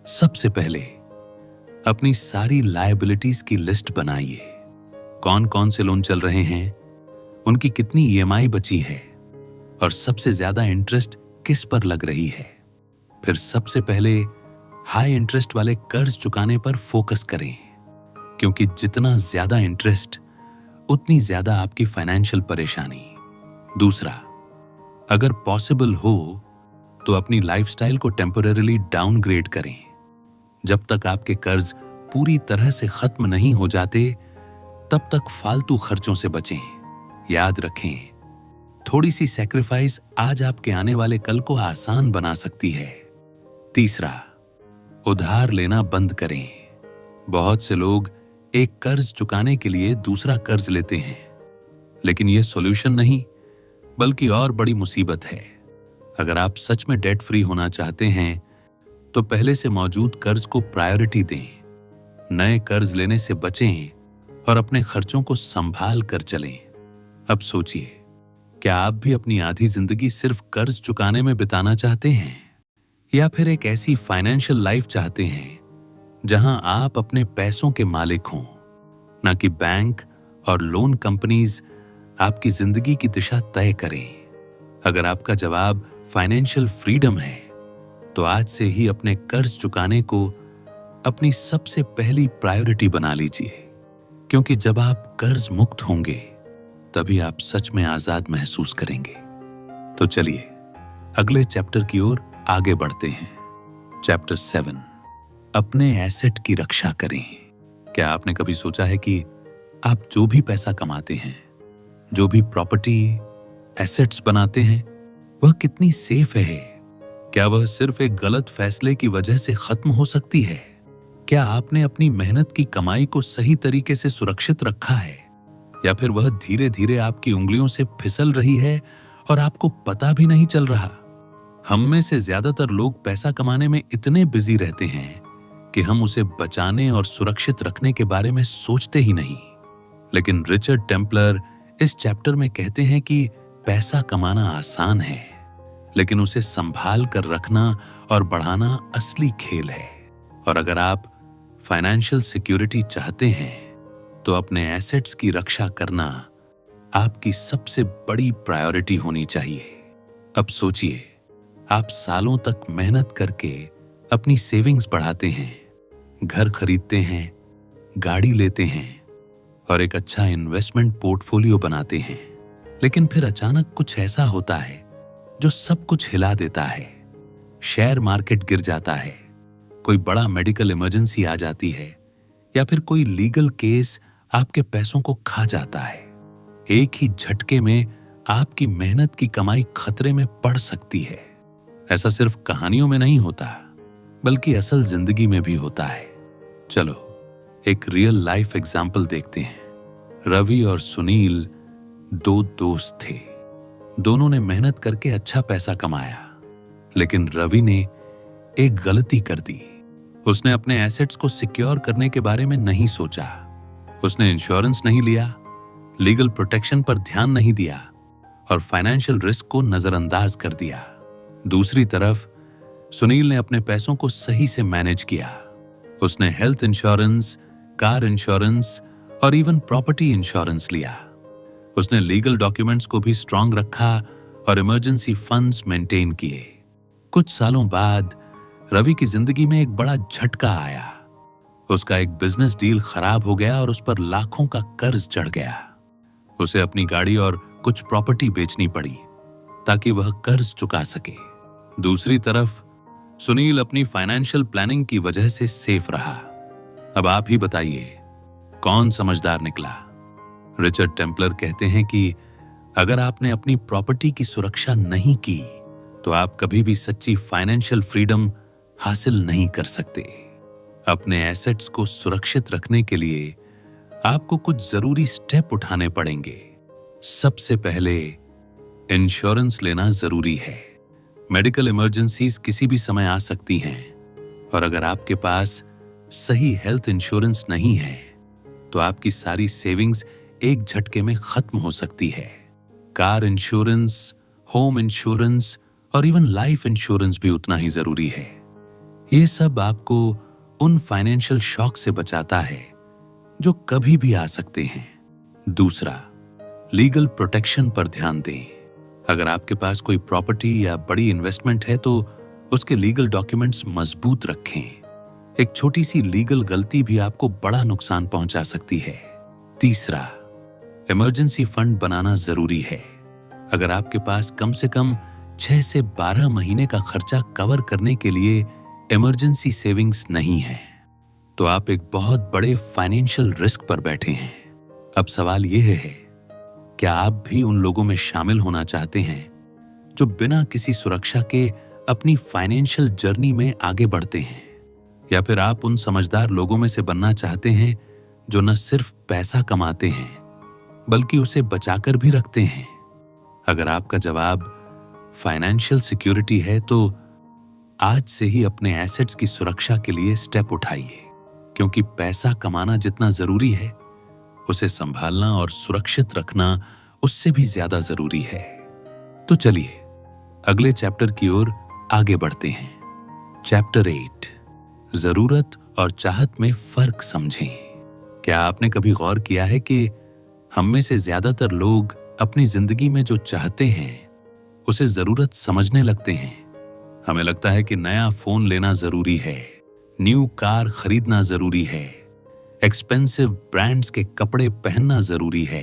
सबसे पहले अपनी सारी लायबिलिटीज की लिस्ट बनाइए। कौन कौन से लोन चल रहे हैं, उनकी कितनी ईएमआई बची है और सबसे ज्यादा इंटरेस्ट किस पर लग रही है। फिर सबसे पहले हाई इंटरेस्ट वाले कर्ज चुकाने पर फोकस करें, क्योंकि जितना ज्यादा इंटरेस्ट उतनी ज्यादा आपकी फाइनेंशियल परेशानी। दूसरा, अगर पॉसिबल हो तो अपनी लाइफस्टाइल को टेम्परेरीली डाउनग्रेड करें। जब तक आपके कर्ज पूरी तरह से खत्म नहीं हो जाते तब तक फालतू खर्चों से बचें। याद रखें, थोड़ी सी सैक्रिफाइस आज आपके आने वाले कल को आसान बना सकती है। तीसरा, उधार लेना बंद करें। बहुत से लोग एक कर्ज चुकाने के लिए दूसरा कर्ज लेते हैं, लेकिन यह सॉल्यूशन नहीं बल्कि और बड़ी मुसीबत है। अगर आप सच में डेट फ्री होना चाहते हैं तो पहले से मौजूद कर्ज को प्रायोरिटी दें, नए कर्ज लेने से बचें और अपने खर्चों को संभाल कर चलें। अब सोचिए, क्या आप भी अपनी आधी जिंदगी सिर्फ कर्ज चुकाने में बिताना चाहते हैं, या फिर एक ऐसी फाइनेंशियल लाइफ चाहते हैं जहां आप अपने पैसों के मालिक हों, ना कि बैंक और लोन कंपनीज आपकी जिंदगी की दिशा तय करें? अगर आपका जवाब फाइनेंशियल फ्रीडम है तो आज से ही अपने कर्ज चुकाने को अपनी सबसे पहली प्रायोरिटी बना लीजिए, क्योंकि जब आप कर्ज मुक्त होंगे तभी आप सच में आजाद महसूस करेंगे। तो चलिए अगले चैप्टर की ओर आगे बढ़ते हैं। चैप्टर 7, अपने एसेट की रक्षा करें। क्या आपने कभी सोचा है कि आप जो भी पैसा कमाते हैं, जो भी प्रॉपर्टी एसेट्स बनाते हैं, वह कितनी सेफ है? क्या वह सिर्फ एक गलत फैसले की वजह से खत्म हो सकती है? क्या आपने अपनी मेहनत की कमाई को सही तरीके से सुरक्षित रखा है, या फिर वह धीरे धीरे आपकी उंगलियों से फिसल रही है और आपको पता भी नहीं चल रहा? हम में से ज्यादातर लोग पैसा कमाने में इतने बिजी रहते हैं कि हम उसे बचाने और सुरक्षित रखने के बारे में सोचते ही नहीं। लेकिन रिचर्ड टेम्पलर इस चैप्टर में कहते हैं कि पैसा कमाना आसान है, लेकिन उसे संभाल कर रखना और बढ़ाना असली खेल है। और अगर आप फाइनेंशियल सिक्योरिटी चाहते हैं तो अपने एसेट्स की रक्षा करना आपकी सबसे बड़ी प्रायोरिटी होनी चाहिए। अब सोचिए, आप सालों तक मेहनत करके अपनी सेविंग्स बढ़ाते हैं, घर खरीदते हैं, गाड़ी लेते हैं और एक अच्छा इन्वेस्टमेंट पोर्टफोलियो बनाते हैं, लेकिन फिर अचानक कुछ ऐसा होता है जो सब कुछ हिला देता है। शेयर मार्केट गिर जाता है, कोई बड़ा मेडिकल इमरजेंसी आ जाती है, या फिर कोई लीगल केस आपके पैसों को खा जाता है। एक ही झटके में आपकी मेहनत की कमाई खतरे में पड़ सकती है। ऐसा सिर्फ कहानियों में नहीं होता, बल्कि असल जिंदगी में भी होता है। चलो एक रियल लाइफ एग्जाम्पल देखते हैं। रवि और सुनील दो दोस्त थे। दोनों ने मेहनत करके अच्छा पैसा कमाया, लेकिन रवि ने एक गलती कर दी। उसने अपने एसेट्स को सिक्योर करने के बारे में नहीं सोचा। उसने इंश्योरेंस नहीं लिया, लीगल प्रोटेक्शन पर ध्यान नहीं दिया और फाइनेंशियल रिस्क को नजरअंदाज कर दिया। दूसरी तरफ सुनील ने अपने पैसों को सही से मैनेज किया। उसने हेल्थ इंश्योरेंस, कार इंश्योरेंस और इवन प्रॉपर्टी इंश्योरेंस लिया। उसने लीगल डॉक्यूमेंट्स को भी स्ट्रांग रखा और इमरजेंसी फंड्स मेंटेन किए। कुछ सालों बाद रवि की जिंदगी में एक बड़ा झटका आया। उसका एक बिजनेस डील खराब हो गया और उस पर लाखों का कर्ज चढ़ गया। उसे अपनी गाड़ी और कुछ प्रॉपर्टी बेचनी पड़ी ताकि वह कर्ज चुका सके। दूसरी तरफ सुनील अपनी फाइनेंशियल प्लानिंग की वजह से सेफ रहा। अब आप ही बताइए, कौन समझदार निकला? रिचर्ड टेम्पलर कहते हैं कि अगर आपने अपनी प्रॉपर्टी की सुरक्षा नहीं की तो आप कभी भी सच्ची फाइनेंशियल फ्रीडम हासिल नहीं कर सकते। अपने एसेट्स को सुरक्षित रखने के लिए आपको कुछ जरूरी स्टेप उठाने पड़ेंगे। सबसे पहले इंश्योरेंस लेना जरूरी है। मेडिकल इमरजेंसीज किसी भी समय आ सकती हैं, और अगर आपके पास सही हेल्थ इंश्योरेंस नहीं है तो आपकी सारी सेविंग्स एक झटके में खत्म हो सकती है। कार इंश्योरेंस, होम इंश्योरेंस और इवन लाइफ इंश्योरेंस भी उतना ही जरूरी है। ये सब आपको उन फाइनेंशियल शॉक से बचाता है जो कभी भी आ सकते हैं। दूसरा, लीगल प्रोटेक्शन पर ध्यान दें। अगर आपके पास कोई प्रॉपर्टी या बड़ी इन्वेस्टमेंट है तो उसके लीगल डॉक्यूमेंट्स मजबूत रखें। एक छोटी सी लीगल गलती भी आपको बड़ा नुकसान पहुंचा सकती है। तीसरा, इमरजेंसी फंड बनाना जरूरी है। अगर आपके पास कम से कम 6 से 12 महीने का खर्चा कवर करने के लिए इमरजेंसी सेविंग्स नहीं है तो आप एक बहुत बड़े फाइनेंशियल रिस्क पर बैठे हैं। अब सवाल यह है, क्या आप भी उन लोगों में शामिल होना चाहते हैं जो बिना किसी सुरक्षा के अपनी फाइनेंशियल जर्नी में आगे बढ़ते हैं, या फिर आप उन समझदार लोगों में से बनना चाहते हैं जो न सिर्फ पैसा कमाते हैं बल्कि उसे बचाकर भी रखते हैं? अगर आपका जवाब फाइनेंशियल सिक्योरिटी है तो आज से ही अपने एसेट्स की सुरक्षा के लिए स्टेप उठाइए, क्योंकि पैसा कमाना जितना जरूरी है उसे संभालना और सुरक्षित रखना उससे भी ज्यादा जरूरी है। तो चलिए अगले चैप्टर की ओर आगे बढ़ते हैं। चैप्टर 8, जरूरत और चाहत में फर्क समझें। क्या आपने कभी गौर किया है कि हम में से ज्यादातर लोग अपनी जिंदगी में जो चाहते हैं उसे जरूरत समझने लगते हैं? हमें लगता है कि नया फोन लेना जरूरी है, न्यू कार खरीदना जरूरी है, एक्सपेंसिव ब्रांड्स के कपड़े पहनना जरूरी है,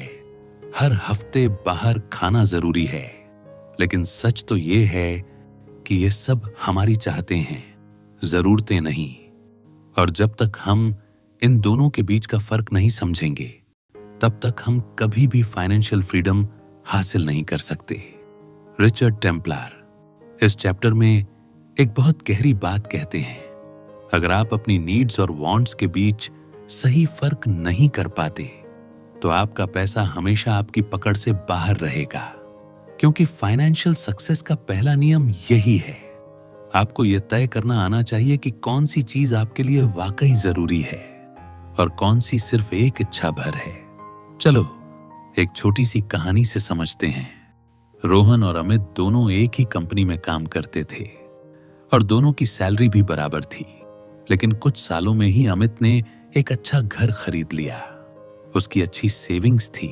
हर हफ्ते बाहर खाना जरूरी है। लेकिन सच तो ये है कि ये सब हमारी चाहते हैं, जरूरतें नहीं। और जब तक हम इन दोनों के बीच का फर्क नहीं समझेंगे तब तक हम कभी भी फाइनेंशियल फ्रीडम हासिल नहीं कर सकते। रिचर्ड टेम्पलर इस चैप्टर में एक बहुत गहरी बात कहते हैं। अगर आप अपनी नीड्स और वांट्स के बीच सही फर्क नहीं कर पाते तो आपका पैसा हमेशा आपकी पकड़ से बाहर रहेगा, क्योंकि फाइनेंशियल सक्सेस का पहला नियम यही है। आपको यह तय करना आना चाहिए कि कौन सी चीज आपके लिए वाकई जरूरी है और कौन सी सिर्फ एक इच्छा भर है। चलो एक छोटी सी कहानी से समझते हैं। रोहन और अमित दोनों एक ही कंपनी में काम करते थे और दोनों की सैलरी भी बराबर थी। लेकिन कुछ सालों में ही अमित ने एक अच्छा घर खरीद लिया। उसकी अच्छी सेविंग्स थी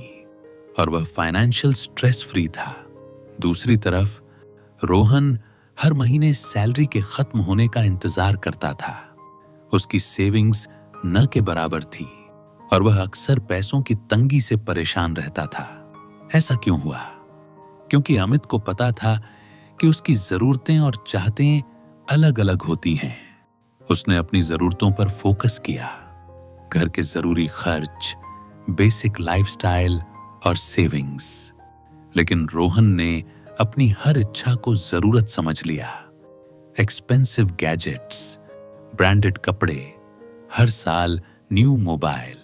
और वह फाइनेंशियल स्ट्रेस फ्री था। दूसरी तरफ रोहन हर महीने सैलरी के खत्म होने का इंतजार करता था। उसकी सेविंग्स न के बराबर थी और वह अक्सर पैसों की तंगी से परेशान रहता था। ऐसा क्यों हुआ? क्योंकि अमित को पता था कि उसकी जरूरतें और चाहतें अलग अलग होती हैं। उसने अपनी जरूरतों पर फोकस किया, घर के जरूरी खर्च, बेसिक लाइफस्टाइल और सेविंग्स। लेकिन रोहन ने अपनी हर इच्छा को जरूरत समझ लिया। एक्सपेंसिव गैजेट्स, ब्रांडेड कपड़े, हर साल न्यू मोबाइल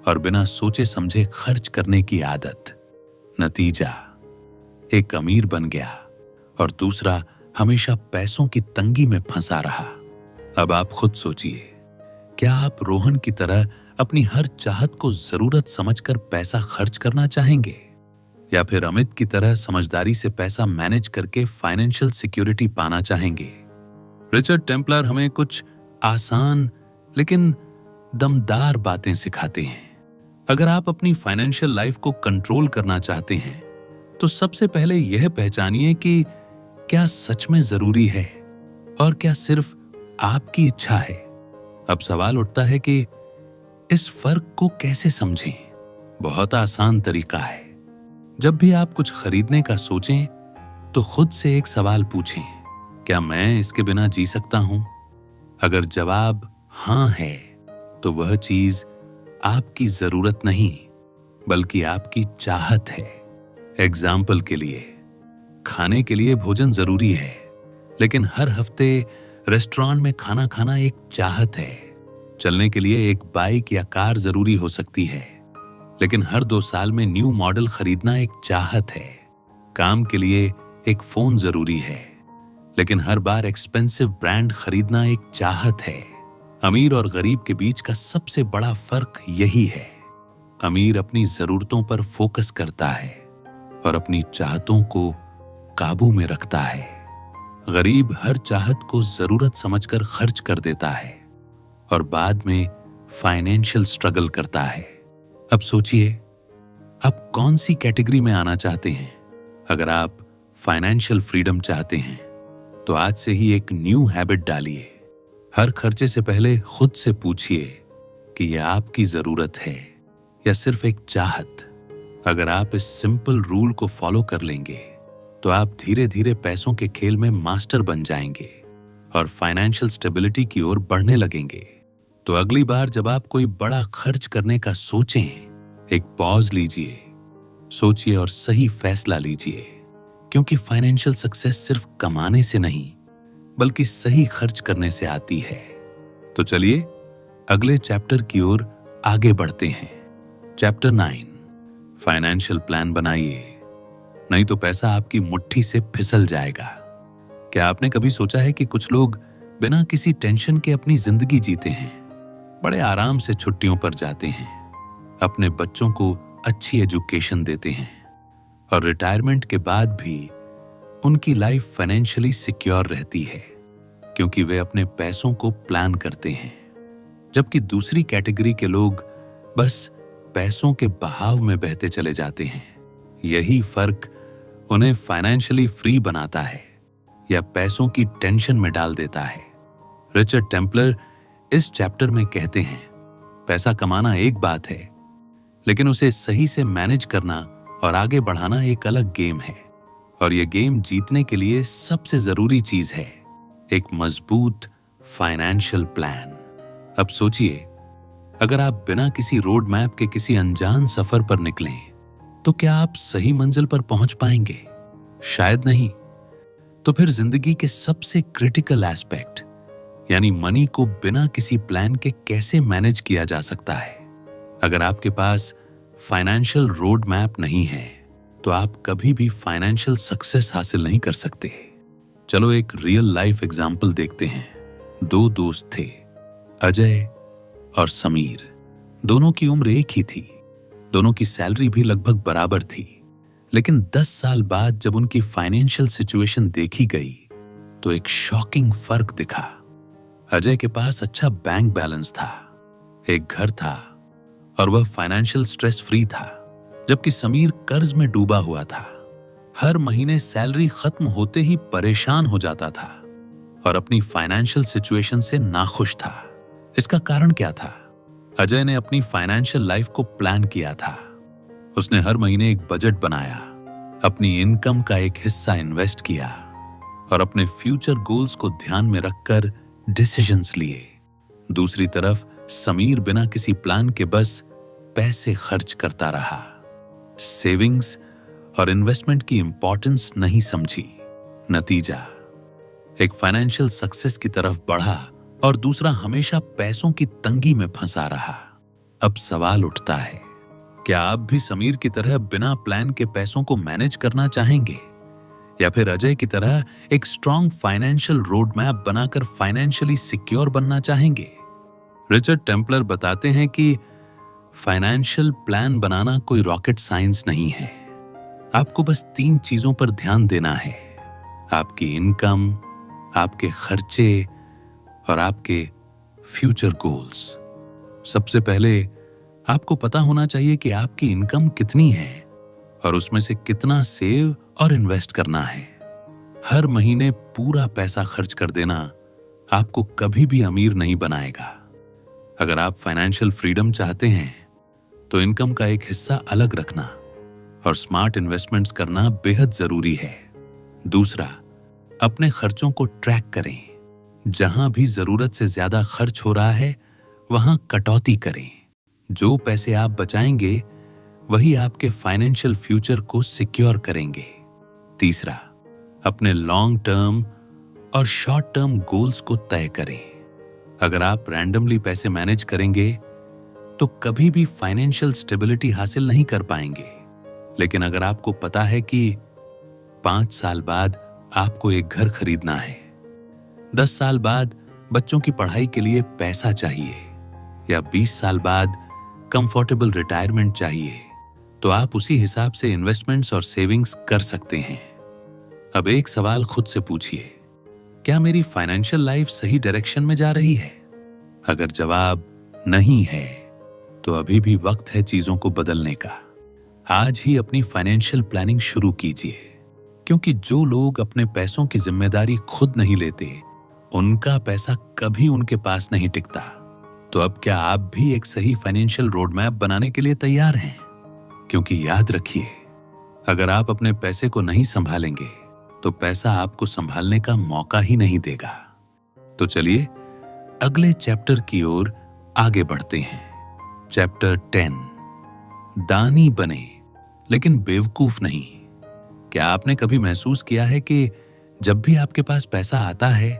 और बिना सोचे समझे खर्च करने की आदत। नतीजा, एक अमीर बन गया और दूसरा हमेशा पैसों की तंगी में फंसा रहा। अब आप खुद सोचिए, क्या आप रोहन की तरह अपनी हर चाहत को जरूरत समझकर पैसा खर्च करना चाहेंगे, या फिर अमित की तरह समझदारी से पैसा मैनेज करके फाइनेंशियल सिक्योरिटी पाना चाहेंगे? रिचर्ड टेम्पलर हमें कुछ आसान लेकिन दमदार बातें सिखाते हैं। अगर आप अपनी फाइनेंशियल लाइफ को कंट्रोल करना चाहते हैं तो सबसे पहले यह पहचानिए कि क्या सच में जरूरी है और क्या सिर्फ आपकी इच्छा है। अब सवाल उठता है कि इस फर्क को कैसे समझें? बहुत आसान तरीका है। जब भी आप कुछ खरीदने का सोचें तो खुद से एक सवाल पूछें, क्या मैं इसके बिना जी सकता हूं? अगर जवाब हां है तो वह चीज आपकी जरूरत नहीं बल्कि आपकी चाहत है। एग्जाम्पल के लिए, खाने के लिए भोजन जरूरी है, लेकिन हर हफ्ते रेस्टोरेंट में खाना खाना एक चाहत है। चलने के लिए एक बाइक या कार जरूरी हो सकती है, लेकिन हर 2 साल में न्यू मॉडल खरीदना एक चाहत है। काम के लिए एक फोन जरूरी है, लेकिन हर बार एक्सपेंसिव ब्रांड खरीदना एक चाहत है। अमीर और गरीब के बीच का सबसे बड़ा फर्क यही है। अमीर अपनी जरूरतों पर फोकस करता है और अपनी चाहतों को काबू में रखता है। गरीब हर चाहत को जरूरत समझकर खर्च कर देता है और बाद में फाइनेंशियल स्ट्रगल करता है। अब सोचिए, आप कौन सी कैटेगरी में आना चाहते हैं? अगर आप फाइनेंशियल फ्रीडम चाहते हैं तो आज से ही एक न्यू हैबिट डालिए। हर खर्चे से पहले खुद से पूछिए कि यह आपकी जरूरत है या सिर्फ एक चाहत। अगर आप इस सिंपल रूल को फॉलो कर लेंगे तो आप धीरे धीरे पैसों के खेल में मास्टर बन जाएंगे और फाइनेंशियल स्टेबिलिटी की ओर बढ़ने लगेंगे। तो अगली बार जब आप कोई बड़ा खर्च करने का सोचें, एक पॉज लीजिए, सोचिए और सही फैसला लीजिए, क्योंकि फाइनेंशियल सक्सेस सिर्फ कमाने से नहीं बल्कि सही खर्च करने से आती है। तो चलिए अगले चैप्टर की ओर आगे बढ़ते हैं। चैप्टर 9, फाइनेंशियल प्लान बनाइए, नहीं तो पैसा आपकी मुट्ठी से फिसल जाएगा। क्या आपने कभी सोचा है कि कुछ लोग बिना किसी टेंशन के अपनी जिंदगी जीते हैं, बड़े आराम से छुट्टियों पर जाते हैं, अपने बच्चों को अच्छी एजुकेशन देते हैं और रिटायरमेंट के बाद भी उनकी लाइफ फाइनेंशियली सिक्योर रहती है क्योंकि वे अपने पैसों को प्लान करते हैं। जबकि दूसरी कैटेगरी के लोग बस पैसों के बहाव में बहते चले जाते हैं। यही फर्क उन्हें फाइनेंशियली फ्री बनाता है या पैसों की टेंशन में डाल देता है। रिचर्ड टेम्पलर इस चैप्टर में कहते हैं, पैसा कमाना एक बात है, लेकिन उसे सही से मैनेज करना और आगे बढ़ाना एक अलग गेम है। और यह गेम जीतने के लिए सबसे जरूरी चीज है एक मजबूत फाइनेंशियल प्लान। अब सोचिए, अगर आप बिना किसी रोड मैप के किसी अनजान सफर पर निकलें तो क्या आप सही मंजिल पर पहुंच पाएंगे? शायद नहीं। तो फिर जिंदगी के सबसे क्रिटिकल एस्पेक्ट यानी मनी को बिना किसी प्लान के कैसे मैनेज किया जा सकता है? अगर आपके पास फाइनेंशियल रोड मैप नहीं है तो आप कभी भी फाइनेंशियल सक्सेस हासिल नहीं कर सकते। चलो एक रियल लाइफ एग्जाम्पल देखते हैं। 2 दोस्त थे, अजय और समीर। दोनों की उम्र एक ही थी, दोनों की सैलरी भी लगभग बराबर थी। लेकिन 10 साल बाद जब उनकी फाइनेंशियल सिचुएशन देखी गई तो एक शॉकिंग फर्क दिखा। अजय के पास अच्छा बैंक बैलेंस था, एक घर था और वह फाइनेंशियल स्ट्रेस फ्री था, जबकि समीर कर्ज में डूबा हुआ था। हर महीने सैलरी खत्म होते ही परेशान हो जाता था और अपनी फाइनेंशियल सिचुएशन से नाखुश था। इसका कारण क्या था? अजय ने अपनी फाइनेंशियल लाइफ को प्लान किया था। उसने हर महीने एक बजट बनाया, अपनी इनकम का एक हिस्सा इन्वेस्ट किया और अपने फ्यूचर गोल्स को ध्यान में रखकर डिसीजंस लिए। दूसरी तरफ समीर बिना किसी प्लान के बस पैसे खर्च करता रहा, सेविंग्स और इन्वेस्टमेंट की इंपॉर्टेंस नहीं समझी। नतीजा, एक फाइनेंशियल सक्सेस की तरफ बढ़ा और दूसरा हमेशा पैसों की तंगी में फंसा रहा। अब सवाल उठता है, क्या आप भी समीर की तरह बिना प्लान के पैसों को मैनेज करना चाहेंगे या फिर अजय की तरह एक स्ट्रॉन्ग फाइनेंशियल रोड मैप बनाकर फाइनेंशियली सिक्योर बनना चाहेंगे? रिचर्ड टेम्पलर बताते हैं कि फाइनेंशियल प्लान बनाना कोई रॉकेट साइंस नहीं है। आपको बस 3 चीजों पर ध्यान देना है, आपकी इनकम, आपके खर्चे और आपके फ्यूचर गोल्स। सबसे पहले आपको पता होना चाहिए कि आपकी इनकम कितनी है और उसमें से कितना सेव और इन्वेस्ट करना है। हर महीने पूरा पैसा खर्च कर देना आपको कभी भी अमीर नहीं बनाएगा। अगर आप फाइनेंशियल फ्रीडम चाहते हैं तो इनकम का एक हिस्सा अलग रखना और स्मार्ट इन्वेस्टमेंट्स करना बेहद जरूरी है। दूसरा, अपने खर्चों को ट्रैक करें। जहां भी जरूरत से ज्यादा खर्च हो रहा है वहां कटौती करें। जो पैसे आप बचाएंगे वही आपके फाइनेंशियल फ्यूचर को सिक्योर करेंगे। तीसरा, अपने लॉन्ग टर्म और शॉर्ट टर्म गोल्स को तय करें। अगर आप रैंडमली पैसे मैनेज करेंगे तो कभी भी फाइनेंशियल स्टेबिलिटी हासिल नहीं कर पाएंगे। लेकिन अगर आपको पता है कि 5 साल बाद आपको एक घर खरीदना है, 10 साल बाद बच्चों की पढ़ाई के लिए पैसा चाहिए, या 20 साल बाद कंफर्टेबल रिटायरमेंट चाहिए, तो आप उसी हिसाब से इन्वेस्टमेंट्स और सेविंग्स कर सकते हैं। अब एक सवाल खुद से पूछिए, क्या मेरी फाइनेंशियल लाइफ सही डायरेक्शन में जा रही है? अगर जवाब नहीं है तो अभी भी वक्त है चीजों को बदलने का। आज ही अपनी फाइनेंशियल प्लानिंग शुरू कीजिए, क्योंकि जो लोग अपने पैसों की जिम्मेदारी खुद नहीं लेते, उनका पैसा कभी उनके पास नहीं टिकता। तो अब क्या आप भी एक सही फाइनेंशियल रोड मैप बनाने के लिए तैयार हैं? क्योंकि याद रखिए, अगर आप अपने पैसे को नहीं संभालेंगे तो पैसा आपको संभालने का मौका ही नहीं देगा। तो चलिए अगले चैप्टर की ओर आगे बढ़ते हैं। चैप्टर 10, दानी बने लेकिन बेवकूफ नहीं। क्या आपने कभी महसूस किया है कि जब भी आपके पास पैसा आता है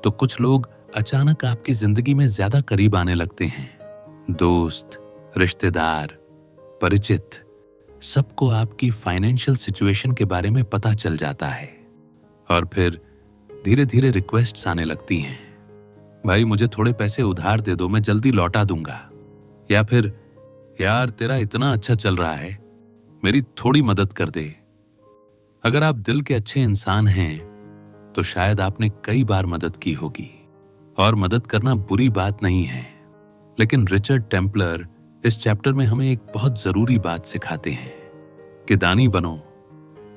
तो कुछ लोग अचानक आपकी जिंदगी में ज्यादा करीब आने लगते हैं? दोस्त, रिश्तेदार, परिचित, सबको आपकी फाइनेंशियल सिचुएशन के बारे में पता चल जाता है और फिर धीरे धीरे रिक्वेस्ट्स आने लगती हैं। भाई मुझे थोड़े पैसे उधार दे दो, मैं जल्दी लौटा दूंगा। या फिर यार तेरा इतना अच्छा चल रहा है, मेरी थोड़ी मदद कर दे। अगर आप दिल के अच्छे इंसान हैं तो शायद आपने कई बार मदद की होगी, और मदद करना बुरी बात नहीं है। लेकिन रिचर्ड टेम्पलर इस चैप्टर में हमें एक बहुत जरूरी बात सिखाते हैं कि दानी बनो,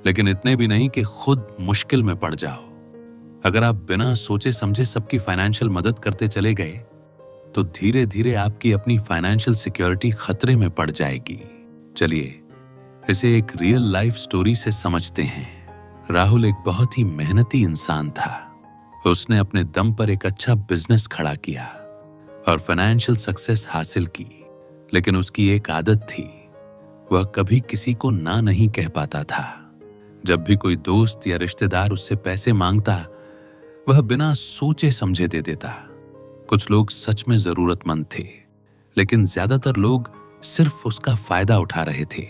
लेकिन इतने भी नहीं कि खुद मुश्किल में पड़ जाओ। अगर आप बिना सोचे समझे सबकी फाइनेंशियल मदद करते चले गए तो धीरे धीरे आपकी अपनी फाइनेंशियल सिक्योरिटी खतरे में पड़ जाएगी। चलिए इसे एक रियल लाइफ स्टोरी से समझते हैं। राहुल एक बहुत ही मेहनती इंसान था। उसने अपने दम पर एक अच्छा बिजनेस खड़ा किया और फाइनेंशियल सक्सेस हासिल की। लेकिन उसकी एक आदत थी, वह कभी किसी को ना नहीं कह पाता था। जब भी कोई दोस्त या रिश्तेदार उससे पैसे मांगता, वह बिना सोचे समझे दे देता। कुछ लोग सच में जरूरतमंद थे, लेकिन ज्यादातर लोग सिर्फ उसका फायदा उठा रहे थे।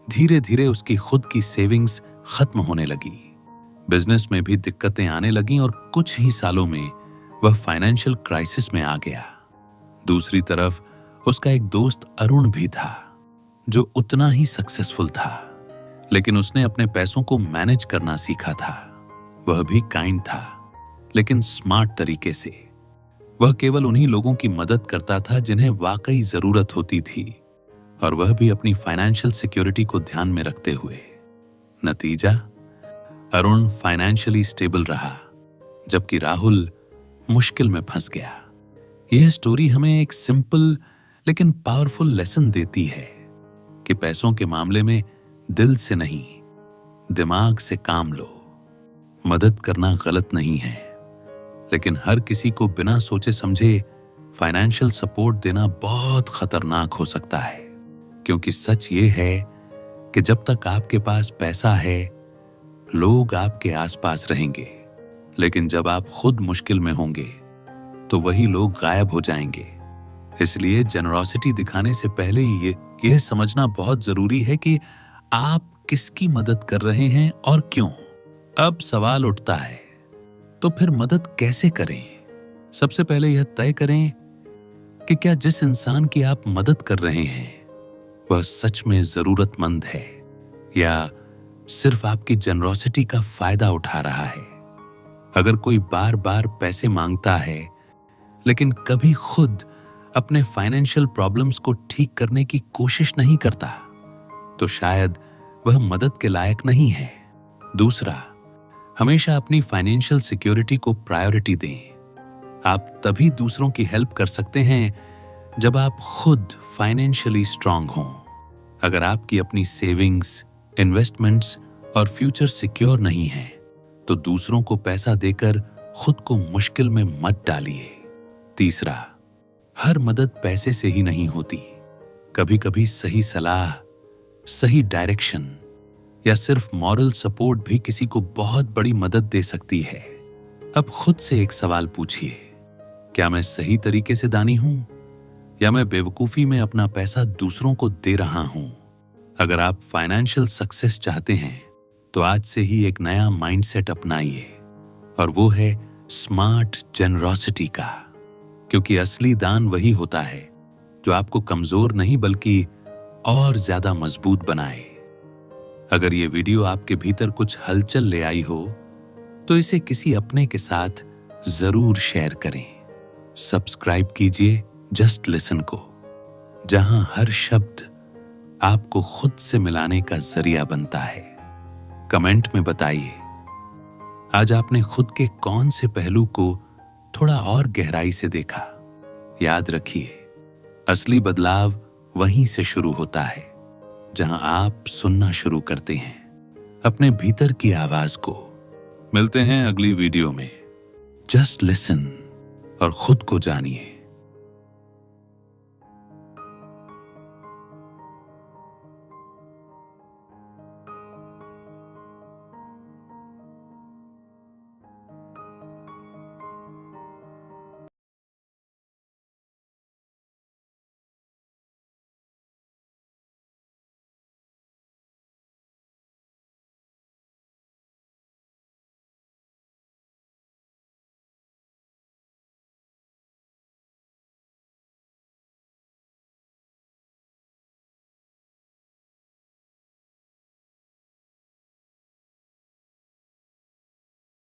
धीरे धीरे उसकी खुद की सेविंग्स खत्म होने लगी, बिजनेस में भी दिक्कतें आने लगीं और कुछ ही सालों में वह फाइनेंशियल क्राइसिस में आ गया। दूसरी तरफ उसका एक दोस्त अरुण भी था, जो उतना ही सक्सेसफुल था, लेकिन उसने अपने पैसों को मैनेज करना सीखा था। वह भी काइंड था, लेकिन स्मार्ट तरीके से। वह केवल उन्हीं लोगों की मदद करता था जिन्हें वाकई जरूरत होती थी, और वह भी अपनी फाइनेंशियल सिक्योरिटी को ध्यान में रखते हुए। नतीजा, अरुण फाइनेंशियली स्टेबल रहा, जबकि राहुल मुश्किल में फंस गया। यह स्टोरी हमें एक सिंपल लेकिन पावरफुल लेसन देती है कि पैसों के मामले में दिल से नहीं, दिमाग से काम लो। मदद करना गलत नहीं है, लेकिन हर किसी को बिना सोचे समझे फाइनेंशियल सपोर्ट देना बहुत खतरनाक हो सकता है। क्योंकि सच ये है कि जब तक आपके पास पैसा है, लोग आपके आसपास रहेंगे, लेकिन जब आप खुद मुश्किल में होंगे तो वही लोग गायब हो जाएंगे। इसलिए जेनरोसिटी दिखाने से पहले यह समझना बहुत जरूरी है कि आप किसकी मदद कर रहे हैं और क्यों। अब सवाल उठता है, तो फिर मदद कैसे करें? सबसे पहले यह तय करें कि क्या जिस इंसान की आप मदद कर रहे हैं वह सच में जरूरतमंद है, या सिर्फ आपकी जेनरोसिटी का फायदा उठा रहा है। अगर कोई बार बार पैसे मांगता है लेकिन कभी खुद अपने फाइनेंशियल प्रॉब्लम्स को ठीक करने की कोशिश नहीं करता, तो शायद वह मदद के लायक नहीं है। दूसरा, हमेशा अपनी फाइनेंशियल सिक्योरिटी को प्रायोरिटी दें। आप तभी दूसरों की हेल्प कर सकते हैं जब आप खुद फाइनेंशियली स्ट्रांग हों। अगर आपकी अपनी सेविंग्स, इन्वेस्टमेंट्स और फ्यूचर सिक्योर नहीं है, तो दूसरों को पैसा देकर खुद को मुश्किल में मत डालिए। तीसरा, हर मदद पैसे से ही नहीं होती। कभी कभी सही सलाह, सही डायरेक्शन या सिर्फ मॉरल सपोर्ट भी किसी को बहुत बड़ी मदद दे सकती है। अब खुद से एक सवाल पूछिए, क्या मैं सही तरीके से दानी हूं या मैं बेवकूफी में अपना पैसा दूसरों को दे रहा हूं? अगर आप फाइनेंशियल सक्सेस चाहते हैं तो आज से ही एक नया माइंडसेट अपनाइए, और वो है स्मार्ट जेनरोसिटी का। क्योंकि असली दान वही होता है जो आपको कमजोर नहीं बल्कि और ज्यादा मजबूत बनाए। अगर ये वीडियो आपके भीतर कुछ हलचल ले आई हो तो इसे किसी अपने के साथ जरूर शेयर करें। सब्सक्राइब कीजिए जस्ट लिसन को, जहां हर शब्द आपको खुद से मिलाने का जरिया बनता है। कमेंट में बताइए आज आपने खुद के कौन से पहलू को थोड़ा और गहराई से देखा। याद रखिए, असली बदलाव वहीं से शुरू होता है जहां आप सुनना शुरू करते हैं अपने भीतर की आवाज को। मिलते हैं अगली वीडियो में। जस्ट लिसन और खुद को जानिए।